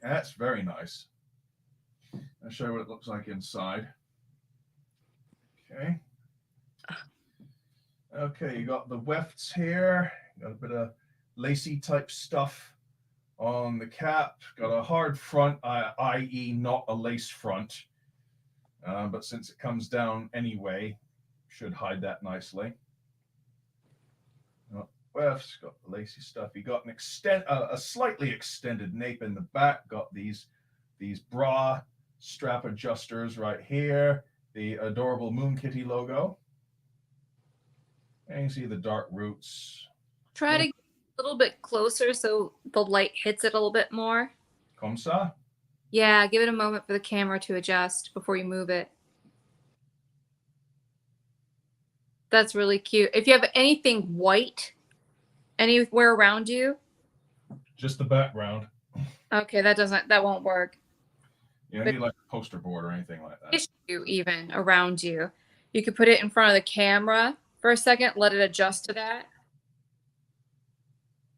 That's very nice. I'll show you what it looks like inside. Okay. Okay, you got the wefts here. Got a bit of lacy type stuff on the cap. Got a hard front, i.e. not a lace front. But since it comes down anyway, should hide that nicely. Wefts, got the lacy stuff. You got a slightly extended nape in the back. Got these bra strap adjusters right here. The adorable Moon Kitty logo. And you see the dark roots. Try to get a little bit closer so the light hits it a little bit more. Comme ça? Yeah, give it a moment for the camera to adjust before you move it. That's really cute. If you have anything white anywhere around you. Just the background. Okay, that won't work. You don't need like a poster board or anything like that. Issue even around you. You could put it in front of the camera for a second, let it adjust to that.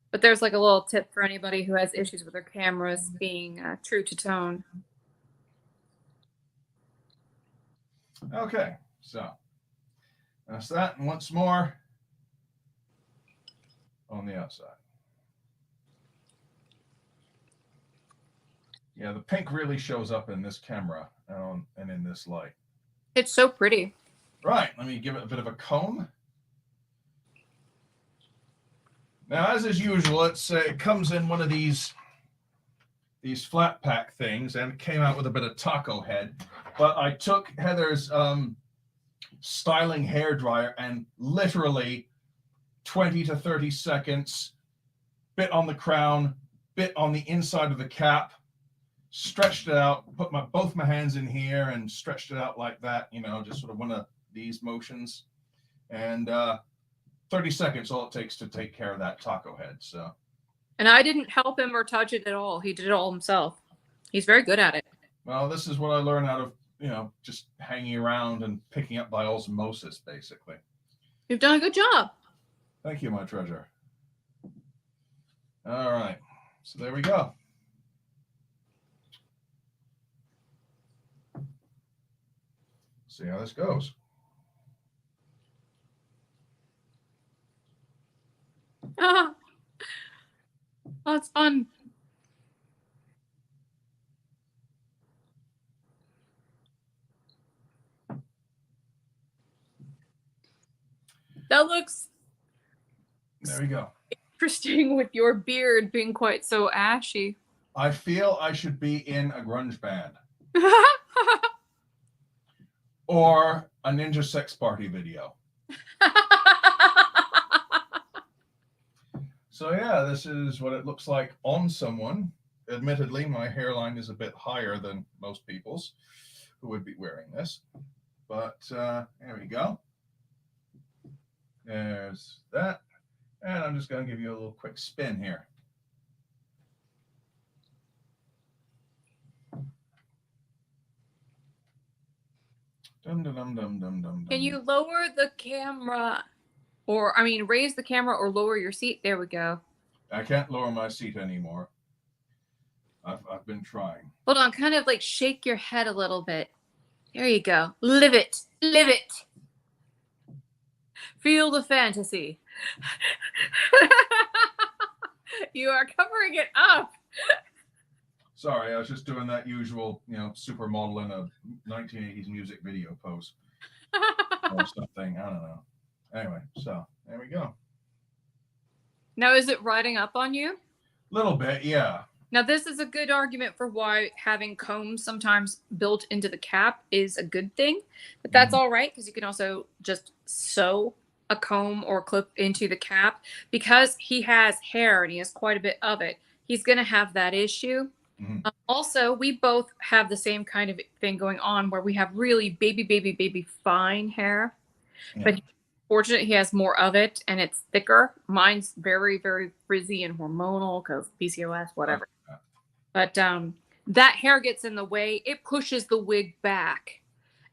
But there's like a little tip for anybody who has issues with their cameras being true to tone. Okay, so that's that. And once more on the outside. Yeah, the pink really shows up in this camera and in this light. It's so pretty. Right, let me give it a bit of a comb. Now, as is usual, it comes in one of these flat pack things, and it came out with a bit of taco head. But I took Heather's styling hair dryer and literally 20 to 30 seconds, bit on the crown, bit on the inside of the cap, stretched it out, put both my hands in here and stretched it out like that, just sort of one of these motions. And 30 seconds, all it takes to take care of that taco head. So, and I didn't help him or touch it at all. He did it all himself. He's very good at it. Well, this is what I learned out of, just hanging around and picking up by osmosis, basically. You've done a good job. Thank you, my treasure. All right. So there we go. See how this goes. Oh, it's fun. That looks There we go. interesting with your beard being quite so ashy. I feel I should be in a grunge band or a Ninja Sex Party video. So yeah, this is what it looks like on someone. Admittedly, my hairline is a bit higher than most people's who would be wearing this. But there we go. There's that. And I'm just going to give you a little quick spin here. Dum, dum, dum, dum, dum, dum. Can you lower the camera? Or, I mean, raise the camera or lower your seat. There we go. I can't lower my seat anymore. I've been trying. Hold on, kind of like shake your head a little bit. There you go. Live it. Live it. Feel the fantasy. You are covering it up. Sorry, I was just doing that usual, supermodel in a 1980s music video pose or something. I don't know. Anyway, so there we go. Now, is it riding up on you? Little bit, yeah. Now, this is a good argument for why having combs sometimes built into the cap is a good thing. But that's all right, because you can also just sew a comb or clip into the cap. Because he has hair and he has quite a bit of it, he's going to have that issue. Also, we both have the same kind of thing going on where we have really baby fine hair. Yeah. But fortunate he has more of it and it's thicker. Mine's very frizzy and hormonal because PCOS, whatever. But that hair gets in the way. It pushes the wig back.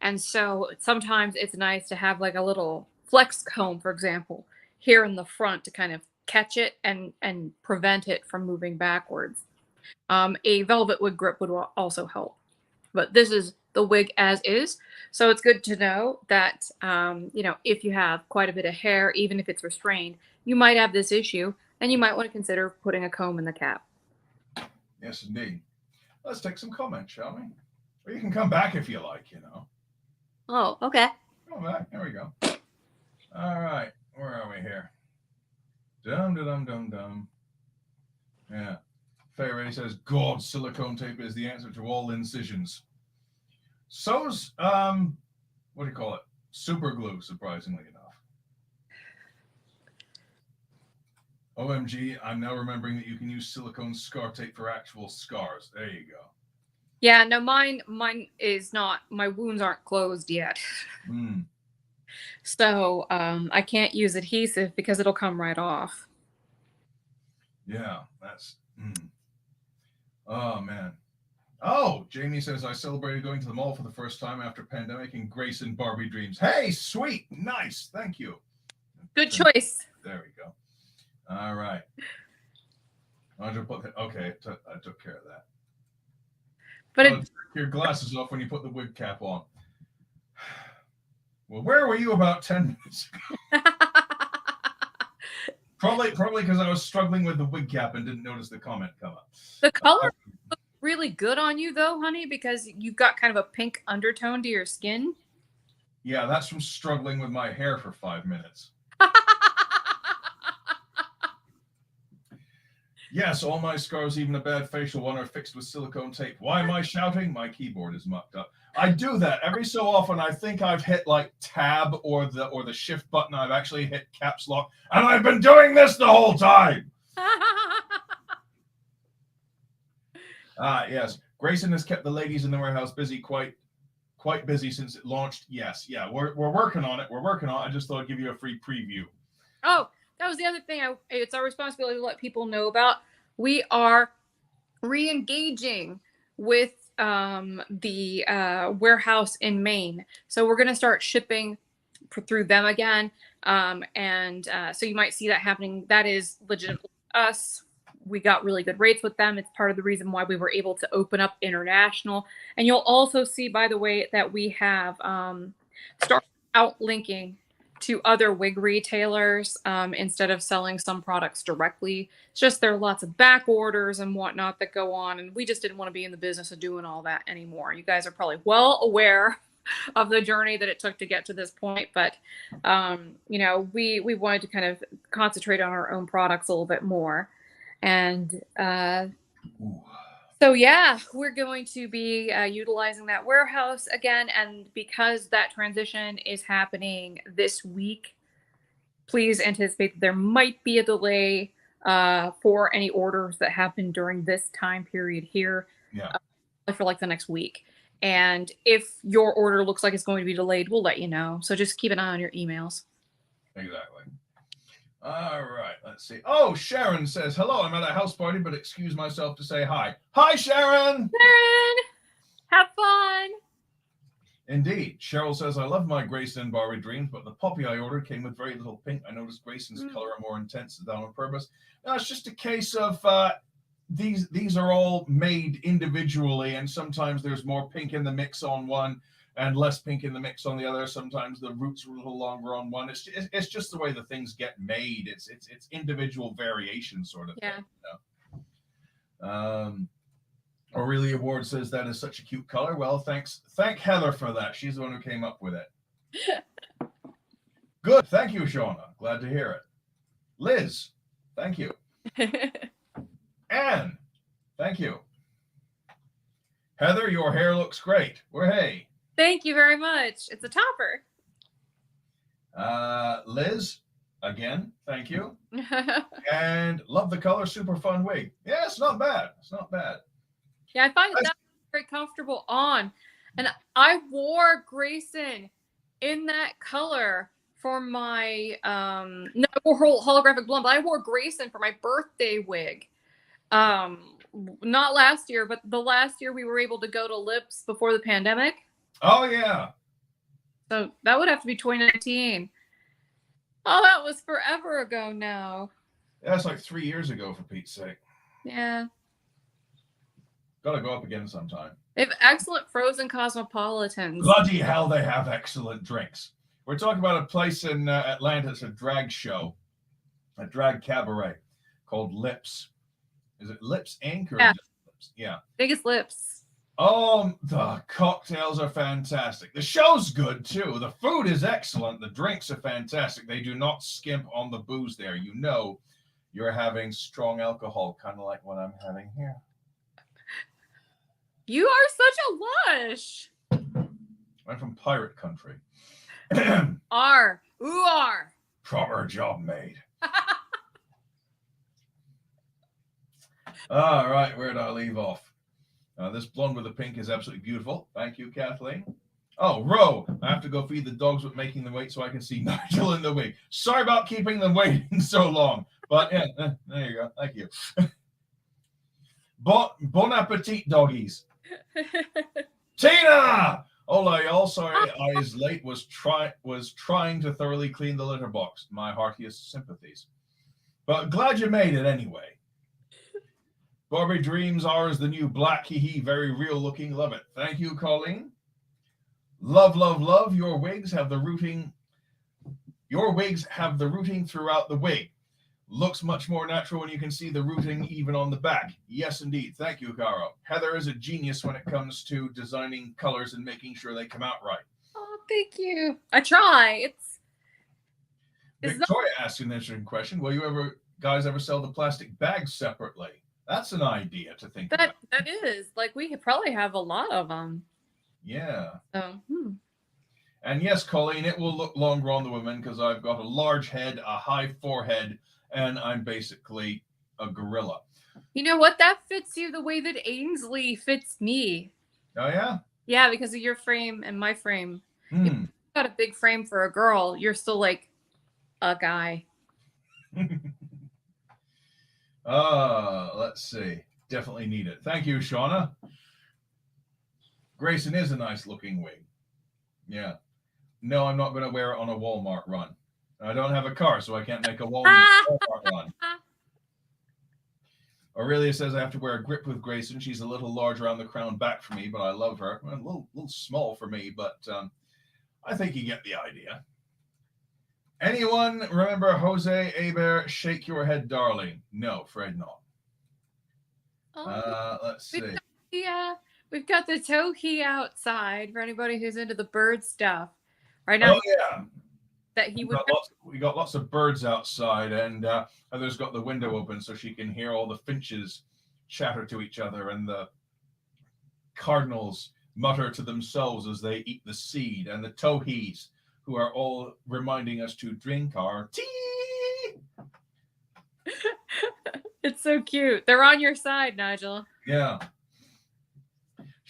And so sometimes it's nice to have like a little flex comb, for example, here in the front to kind of catch it and prevent it from moving backwards. A velvet wig grip would also help. But this is the wig as is. So it's good to know that, if you have quite a bit of hair, even if it's restrained, you might have this issue and you might want to consider putting a comb in the cap. Yes, indeed. Let's take some comments, shall we? Or you can come back if you like, Oh, okay. Come back. There we go. All right. Where are we here? Dum. Yeah. Fayray says, God, silicone tape is the answer to all incisions. So's, what do you call it? Super glue, surprisingly enough. OMG, I'm now remembering that you can use silicone scar tape for actual scars. There you go. Yeah, no, mine is not, my wounds aren't closed yet. So I can't use adhesive because it'll come right off. Yeah, that's, Oh, man. Oh, Jamie says, I celebrated going to the mall for the first time after pandemic in Grayson Barbie Dreams. Hey, sweet. Nice. Thank you. Good choice. There we go. All right. Okay, I took care of that. But take your glasses off when you put the wig cap on. Well, where were you about 10 minutes ago? Probably because I was struggling with the wig cap and didn't notice the comment come up. The color looks really good on you, though, honey, because you've got kind of a pink undertone to your skin. Yeah, that's from struggling with my hair for 5 minutes. Yes, all my scars, even a bad facial one, are fixed with silicone tape. Why am I shouting? My keyboard is mucked up. I do that every so often. I think I've hit like tab or the shift button. I've actually hit caps lock, and I've been doing this the whole time. Yes. Grayson has kept the ladies in the warehouse busy, quite busy since it launched. Yes, yeah, we're working on it. I just thought I'd give you a free preview. Oh, that was the other thing. It's our responsibility to let people know about. We are re-engaging with the warehouse in Maine. So we're going to start shipping through them again. So you might see that happening. That is legitimately us. We got really good rates with them. It's part of the reason why we were able to open up international. And you'll also see, by the way, that we have started outlinking to other wig retailers instead of selling some products directly. It's just there are lots of back orders and whatnot that go on, and we just didn't want to be in the business of doing all that anymore. You guys are probably well aware of the journey that it took to get to this point, but we wanted to kind of concentrate on our own products a little bit more. And so, yeah, we're going to be utilizing that warehouse again. And because that transition is happening this week, please anticipate that there might be a delay for any orders that happen during this time period here Yeah, for like the next week. And if your order looks like it's going to be delayed, we'll let you know. So just keep an eye on your emails. exactly. All right, let's see. Oh, Sharon says, hello, I'm at a house party, but excuse myself to say hi. Hi, Sharon! Sharon, have fun. Indeed. Cheryl says, I love my Grayson and Barbie Dreams, but the puppy I ordered came with very little pink. I noticed Grayson's color are more intense than on purpose. No, it's just a case of these are all made individually, and sometimes there's more pink in the mix on one and less pink in the mix on the other. Sometimes the roots are a little longer on one. It's just the way the things get made. It's individual variation sort of thing. You know? Aurelia Ward says that is such a cute color. Well, thank Heather for that. She's the one who came up with it. Good. Thank you, Shauna. Glad to hear it. Liz, thank you. Anne, thank you. Heather, your hair looks great. Well, hey. Thank you very much. It's a topper. Liz, again, thank you. And love the color, super fun wig. Yeah, it's not bad. It's not bad. Yeah, I find that very comfortable on. And I wore Grayson in that color for my no, I wore holographic blonde, but I wore Grayson for my birthday wig. Not last year, but the last year we were able to go to Lips before the pandemic. Oh yeah. So that would have to be 2019. Oh, that was forever ago now. Yeah, it's like 3 years ago, for Pete's sake. Yeah. Gotta go up again sometime. They have excellent frozen cosmopolitans. Bloody hell, they have excellent drinks. We're talking about a place in Atlanta. It's a drag show, a drag cabaret called Lips. Is it Lips Inc. or Yeah. just Lips? Yeah. Biggest Lips. Oh, the cocktails are fantastic. The show's good, too. The food is excellent. The drinks are fantastic. They do not skimp on the booze there. You know you're having strong alcohol, kind of like what I'm having here. You are such a lush. I'm from pirate country. R. Ooh, R. Proper job made. All right, where did I leave off? This blonde with the pink is absolutely beautiful. Thank you, Kathleen. Oh, Ro, I have to go feed the dogs with making them wait so I can see Nigel in the wig. Sorry about keeping them waiting so long. But yeah, there you go. Thank you. Bon appetit, doggies. Tina! Hola, y'all. Sorry I was late. Was trying to thoroughly clean the litter box. My heartiest sympathies. But glad you made it anyway. Barbie Dreams-R is the new black. Hee very real looking. Love it. Thank you, Colleen. Love, love, love. Your wigs have the rooting. Your wigs have the rooting throughout the wig. Looks much more natural when you can see the rooting even on the back. Yes, indeed. Thank you, Caro. Heather is a genius when it comes to designing colors and making sure they come out right. Oh, thank you. I try. Victoria asked an interesting question. Will you guys ever sell the plastic bags separately? That's an idea to think about. That is. Like, we could probably have a lot of them. Yeah. So, And yes, Colleen, it will look longer on the woman because I've got a large head, a high forehead, and I'm basically a gorilla. You know what? That fits you the way that Ainsley fits me. Oh, yeah? Yeah, because of your frame and my frame. If you've got a big frame for a girl, you're still like a guy. Let's see. Definitely need it. Thank you, Shauna. Grayson is a nice looking wig. Yeah. No, I'm not going to wear it on a Walmart run. I don't have a car, so I can't make a Walmart run. Aurelia says I have to wear a grip with Grayson. She's a little large around the crown back for me, but I love her. A little small for me, but I think you get the idea. Anyone remember Jose Aber, Shake Your Head, Darling? No, afraid not. Let's see. We've got the towhee outside for anybody who's into the bird stuff. Right now. Oh, yeah. That he would. We got lots of birds outside, and Heather's got the window open so she can hear all the finches chatter to each other and the cardinals mutter to themselves as they eat the seed, and the towhees, who are all reminding us to drink our tea. It's so cute. They're on your side, Nigel. Yeah.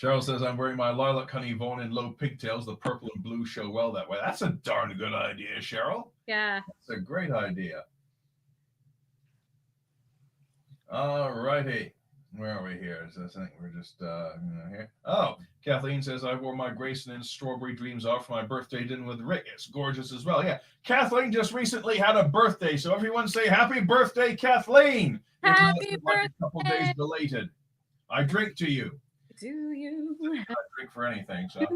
Cheryl says, I'm wearing my lilac honey Vaughn in low pigtails. The purple and blue show well that way. That's a darn good idea, Cheryl. Yeah. That's a great idea. All righty. Where are we here? I think we're just here. Oh, Kathleen says, I wore my Grayson and Strawberry Dreams-R for my birthday dinner with Rick. It's gorgeous as well. Yeah. Kathleen just recently had a birthday, so everyone say happy birthday, Kathleen. Happy birthday. Like a couple days belated. I drink to you. Do you? I drink for anything. So.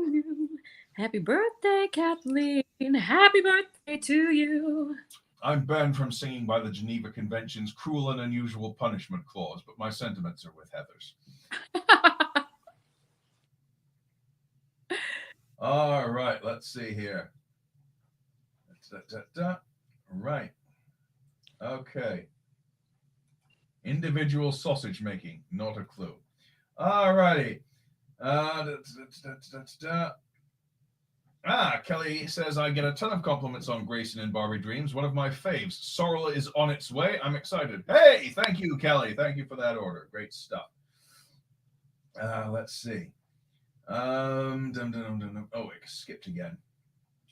Happy birthday, Kathleen. Happy birthday to you. I'm banned from singing by the Geneva Convention's Cruel and Unusual Punishment Clause, but my sentiments are with Heather's. All right, let's see here. Right. Okay. Individual sausage making, not a clue. All righty. Kelly says, I get a ton of compliments on Grayson and Barbie Dreams. One of my faves. Sorrel is on its way. I'm excited. Hey, thank you, Kelly. Thank you for that order. Great stuff. Let's see. Oh, it skipped again.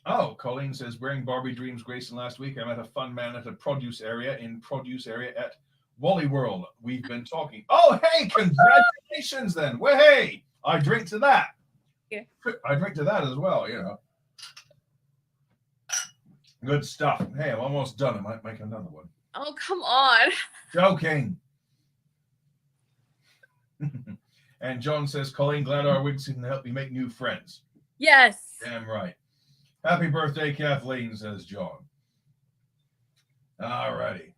Oh, Colleen says, wearing Barbie Dreams Grayson last week. I met a fun man at a produce area at Wally World. We've been talking. Oh, hey, congratulations then. Well, hey, I drink to that. Yeah. I drink to that as well, you know. Good stuff. Hey, I'm almost done. I might make another one. Oh, come on. Joking. And John says, Colleen, glad our wigs can help you make new friends. Yes. Damn right. Happy birthday, Kathleen, says John. All righty.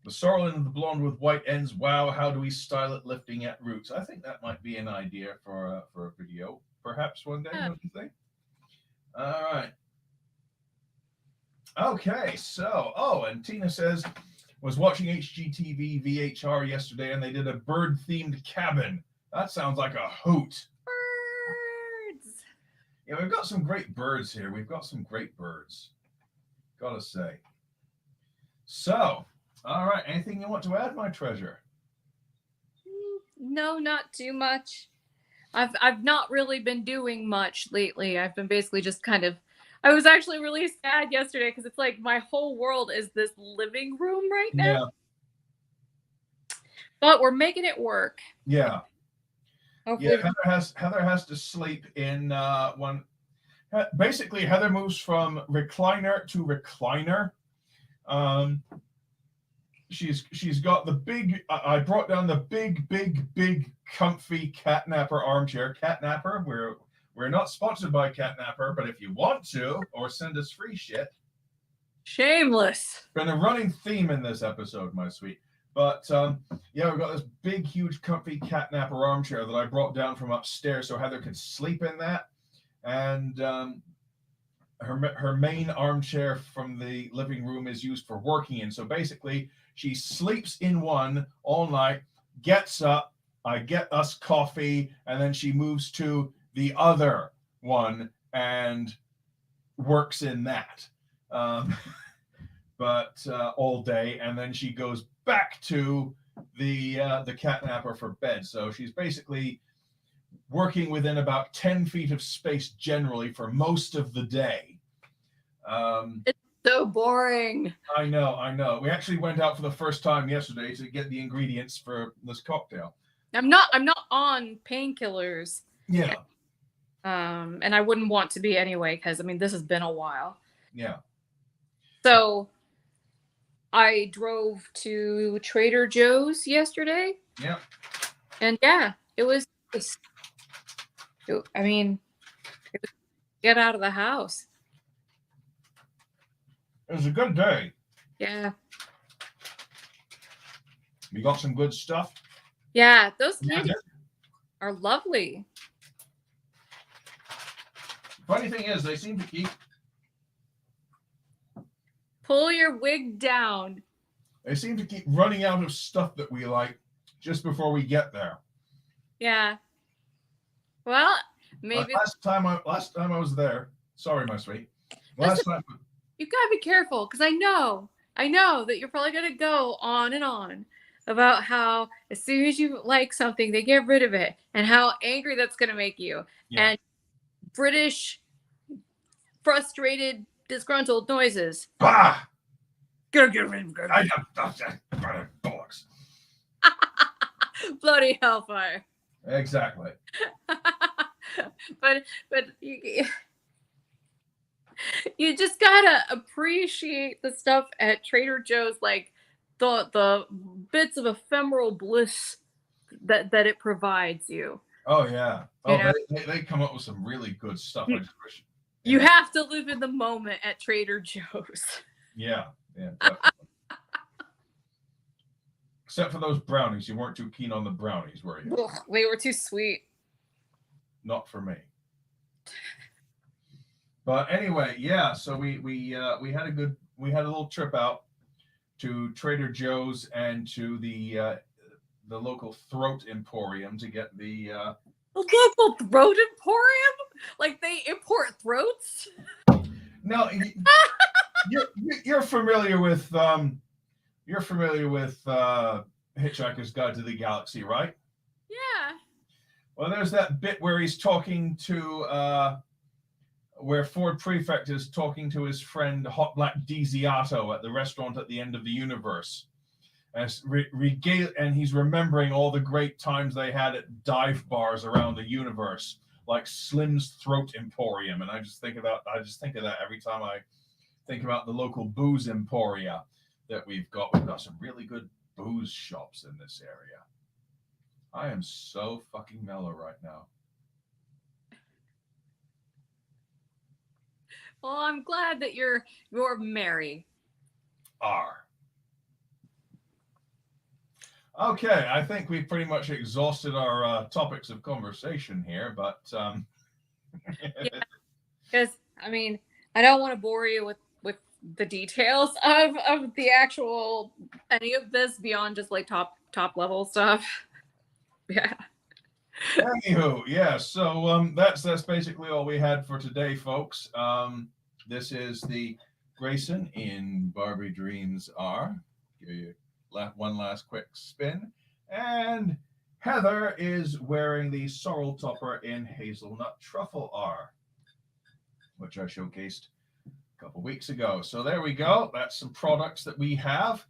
The sorrel and the blonde with white ends. Wow, how do we style it lifting at roots? I think that might be an idea for a video, perhaps one day. Don't you think? All right. Okay, so, and Tina says, was watching HGTV VHR yesterday, and they did a bird-themed cabin. That sounds like a hoot. Birds. Yeah, we've got some great birds here. We've got some great birds. Gotta say. So, all right. Anything you want to add, my treasure? No, not too much. I've not really been doing much lately. I've been basically just kind of. I was actually really sad yesterday because it's like my whole world is this living room right now. Yeah. But we're making it work. Yeah. Hopefully. Yeah. Heather has to sleep in one. Basically, Heather moves from recliner to recliner. She's got the big. I brought down the big comfy catnapper armchair. Catnapper. We're not sponsored by Catnapper, but if you want to, or send us free shit. Shameless. Been a running theme in this episode, my sweet. But yeah, we've got this big, huge, comfy Catnapper armchair that I brought down from upstairs so Heather could sleep in that. And her main armchair from the living room is used for working in. So basically, she sleeps in one all night, gets up, I get us coffee, and then she moves to the other one and works in that. But all day, and then she goes back to the catnapper for bed. So she's basically working within about 10 feet of space generally for most of the day. It's so boring. I know. We actually went out for the first time yesterday to get the ingredients for this cocktail. I'm not on painkillers. Yeah. And I wouldn't want to be anyway, because I mean this has been a while. Yeah. So I drove to Trader Joe's yesterday. Yeah. And yeah, it was get out of the house. It was a good day. Yeah. We got some good stuff. Yeah, those candies are lovely. Funny thing is, they seem to keep. Pull your wig down. They seem to keep running out of stuff that we like just before we get there. Yeah. Well, maybe last time I was there. Sorry, my sweet. Last time. You've got to be careful because I know I know that you're probably going to go on and on about how as soon as you like something, they get rid of it and how angry that's going to make you. Yeah. And British frustrated, disgruntled noises. Bah! Gonna get rid of Bollocks. Bloody hellfire. Exactly. but you just gotta appreciate the stuff at Trader Joe's, like the bits of ephemeral bliss that it provides you. Oh yeah. You Oh, know? they come up with some really good stuff. I just wish. You have to live in the moment at Trader Joe's. Yeah, definitely. Except for those brownies, you weren't too keen on the brownies, were you? Ugh, they were too sweet. Not for me. But anyway, yeah. So we had a little trip out to Trader Joe's and to the local throat emporium to get the local throat emporium? Like they import throats? No, you're familiar with Hitchhiker's Guide to the Galaxy, right? Yeah. Well, there's that bit where he's talking to where Ford Prefect is talking to his friend Hot Black Desiato at the restaurant at the end of the universe. And he's remembering all the great times they had at dive bars around the universe, like Slim's Throat Emporium. And I just think of that every time I think about the local booze emporia that we've got. We've got some really good booze shops in this area. I am so fucking mellow right now. Well, I'm glad that you're merry. Okay, I think we've pretty much exhausted our topics of conversation here, but yeah, because I mean, I don't want to bore you with the details of the actual any of this beyond just like top level stuff. Yeah. Anywho, yeah. So that's basically all we had for today, folks. This is the Grayson in Barbie Dreams-R. Give you one last quick spin, and Heather is wearing the Sorrel Topper in Hazelnut Truffle R, which I showcased a couple weeks ago. So there we go. That's some products that we have,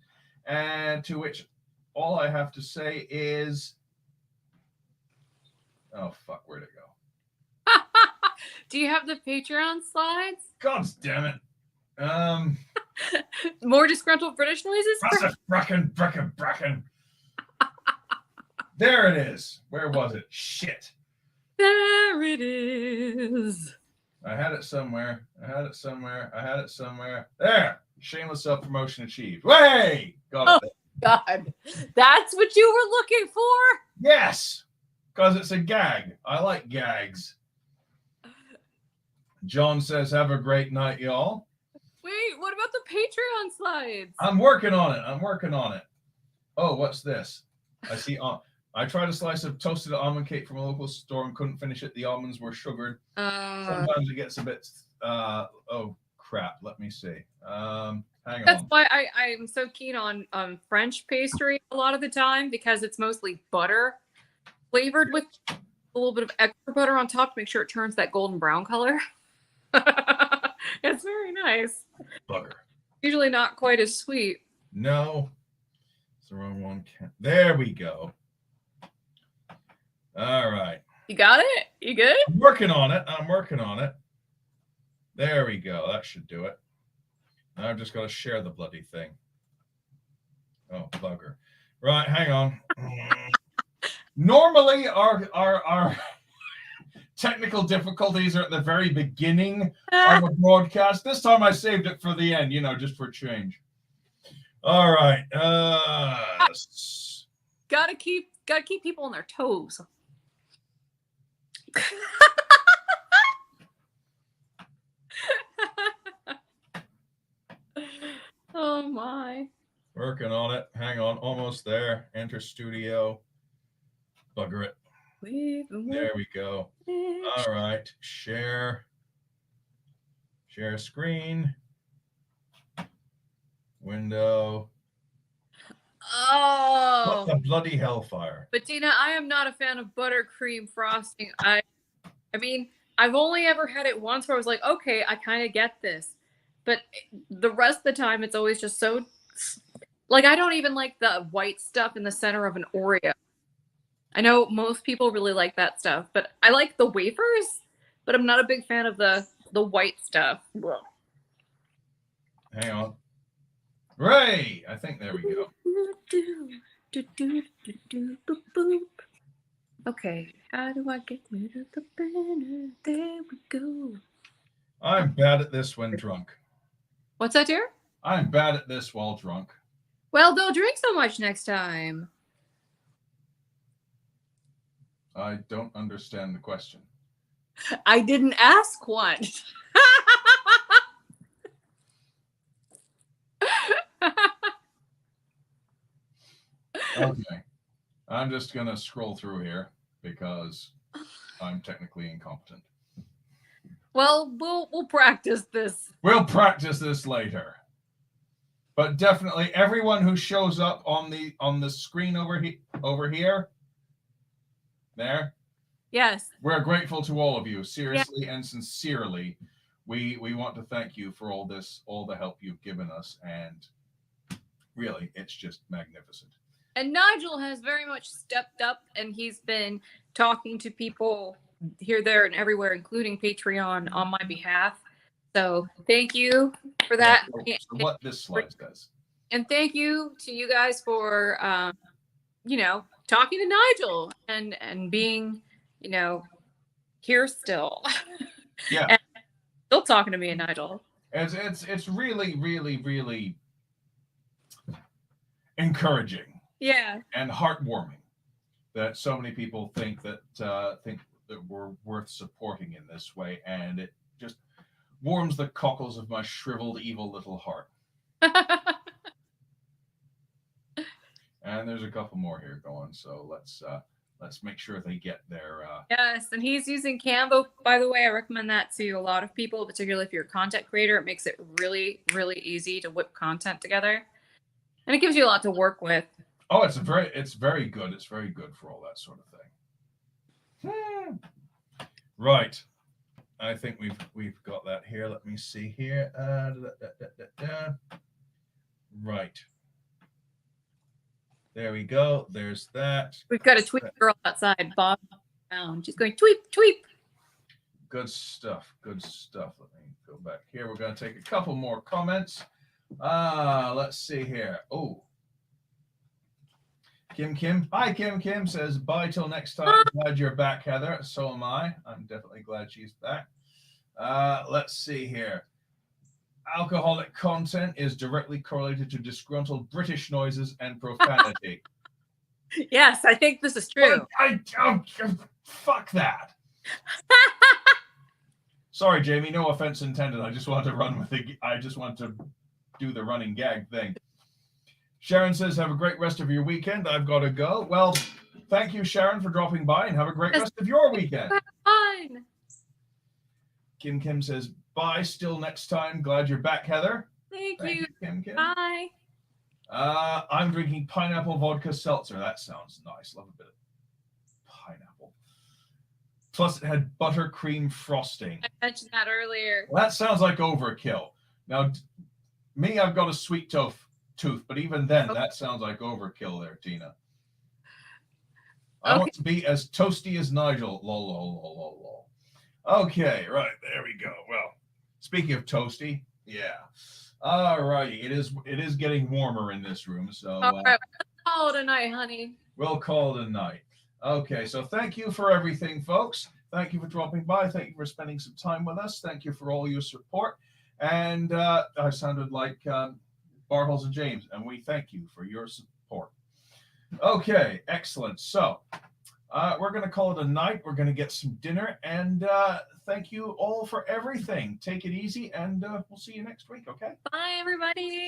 and to which all I have to say is, oh fuck, where'd it go? Do you have the Patreon slides? God damn it. More disgruntled British noises? Bracken. There it is. Where was it? Shit. There it is. I had it somewhere. There. Shameless self-promotion achieved. Way! Got it. God. That's what you were looking for? Yes. Because it's a gag. I like gags. John says, have a great night, y'all. Wait, what about the Patreon slides? I'm working on it. Oh, what's this? I see. I tried a slice of toasted almond cake from a local store and couldn't finish it. The almonds were sugared. Sometimes it gets a bit. Oh crap! Let me see. Hang on. That's why I'm so keen on French pastry a lot of the time, because it's mostly butter flavored with a little bit of extra butter on top to make sure it turns that golden brown color. It's very nice. Bugger. Usually not quite as sweet. No. It's the wrong one. There we go. All right. You got it? You good? I'm working on it. There we go. That should do it. Now I've just got to share the bloody thing. Oh, bugger. Right, hang on. Normally, our technical difficulties are at the very beginning of a broadcast. This time I saved it for the end, just for change. All right. Gotta keep people on their toes. Oh my. Working on it. Hang on. Almost there. Enter studio. Bugger it. There we go. All right. Share screen. Window. Oh. What the bloody hellfire? But Tina, I am not a fan of buttercream frosting. I mean, I've only ever had it once where I was like, okay, I kind of get this. But the rest of the time, it's always just so, like, I don't even like the white stuff in the center of an Oreo. I know most people really like that stuff, but I like the wafers, but I'm not a big fan of the white stuff. Ugh. Hang on. Ray! I think there we go. Okay, how do I get rid of the banner? There we go. I'm bad at this when drunk. What's that, dear? I'm bad at this while drunk. Well, don't drink so much next time. I don't understand the question. I didn't ask one. Okay. I'm just going to scroll through here because I'm technically incompetent. Well, we'll practice this. We'll practice this later. But definitely everyone who shows up on the screen over here, there. Yes. We're grateful to all of you, seriously and sincerely. We want to thank you for all the help you've given us, and really, it's just magnificent. And Nigel has very much stepped up, and he's been talking to people here, there, and everywhere, including Patreon, on my behalf. So thank you for that. Yeah, so what this slide says. And thank you to you guys for, talking to Nigel and being, here still. Yeah. And still talking to me and Nigel. It's really, really, really encouraging. Yeah. And heartwarming that so many people think that we're worth supporting in this way, and it just warms the cockles of my shriveled, evil little heart. And there's a couple more here going, so let's make sure they get their. Yes, and he's using Canva, by the way. I recommend that to a lot of people, particularly if you're a content creator. It makes it really, really easy to whip content together, and it gives you a lot to work with. Oh, it's very good. It's very good for all that sort of thing. Right. I think we've got that here. Let me see here. Right. There we go. There's that. We've got a tweet girl outside, Bob Brown. She's going tweep, tweep. Good stuff. Good stuff. Let me go back here. We're going to take a couple more comments. Let's see here. Oh. Kim. Hi, Kim says, bye till next time. Glad you're back, Heather. So am I. I'm definitely glad she's back. Let's see here. Alcoholic content is directly correlated to disgruntled British noises and profanity. Yes, I think this is true. Fuck that. Sorry, Jamie. No offense intended. I just wanted to do the running gag thing. Sharon says, have a great rest of your weekend. I've got to go. Well, thank you, Sharon, for dropping by, and have a great rest of your weekend. Fine. Kim says, bye. Still next time. Glad you're back, Heather. Thank you. Kim. Bye. I'm drinking pineapple vodka seltzer. That sounds nice. Love a bit of pineapple. Plus, it had buttercream frosting. I mentioned that earlier. Well, that sounds like overkill. Now, me, I've got a sweet tooth, but even then, that sounds like overkill there, Tina. I want to be as toasty as Nigel. Lol. Okay, right, there we go. Well, speaking of toasty, yeah. All righty, it is getting warmer in this room, so all right, we'll call it a night, honey. We'll call it a night. Okay, so thank you for everything, folks. Thank you for dropping by. Thank you for spending some time with us. Thank you for all your support. And I sounded like Bartles and James, and we thank you for your support. Okay, excellent. So we're going to call it a night. We're going to get some dinner, and thank you all for everything. Take it easy, and we'll see you next week, okay? Bye, everybody.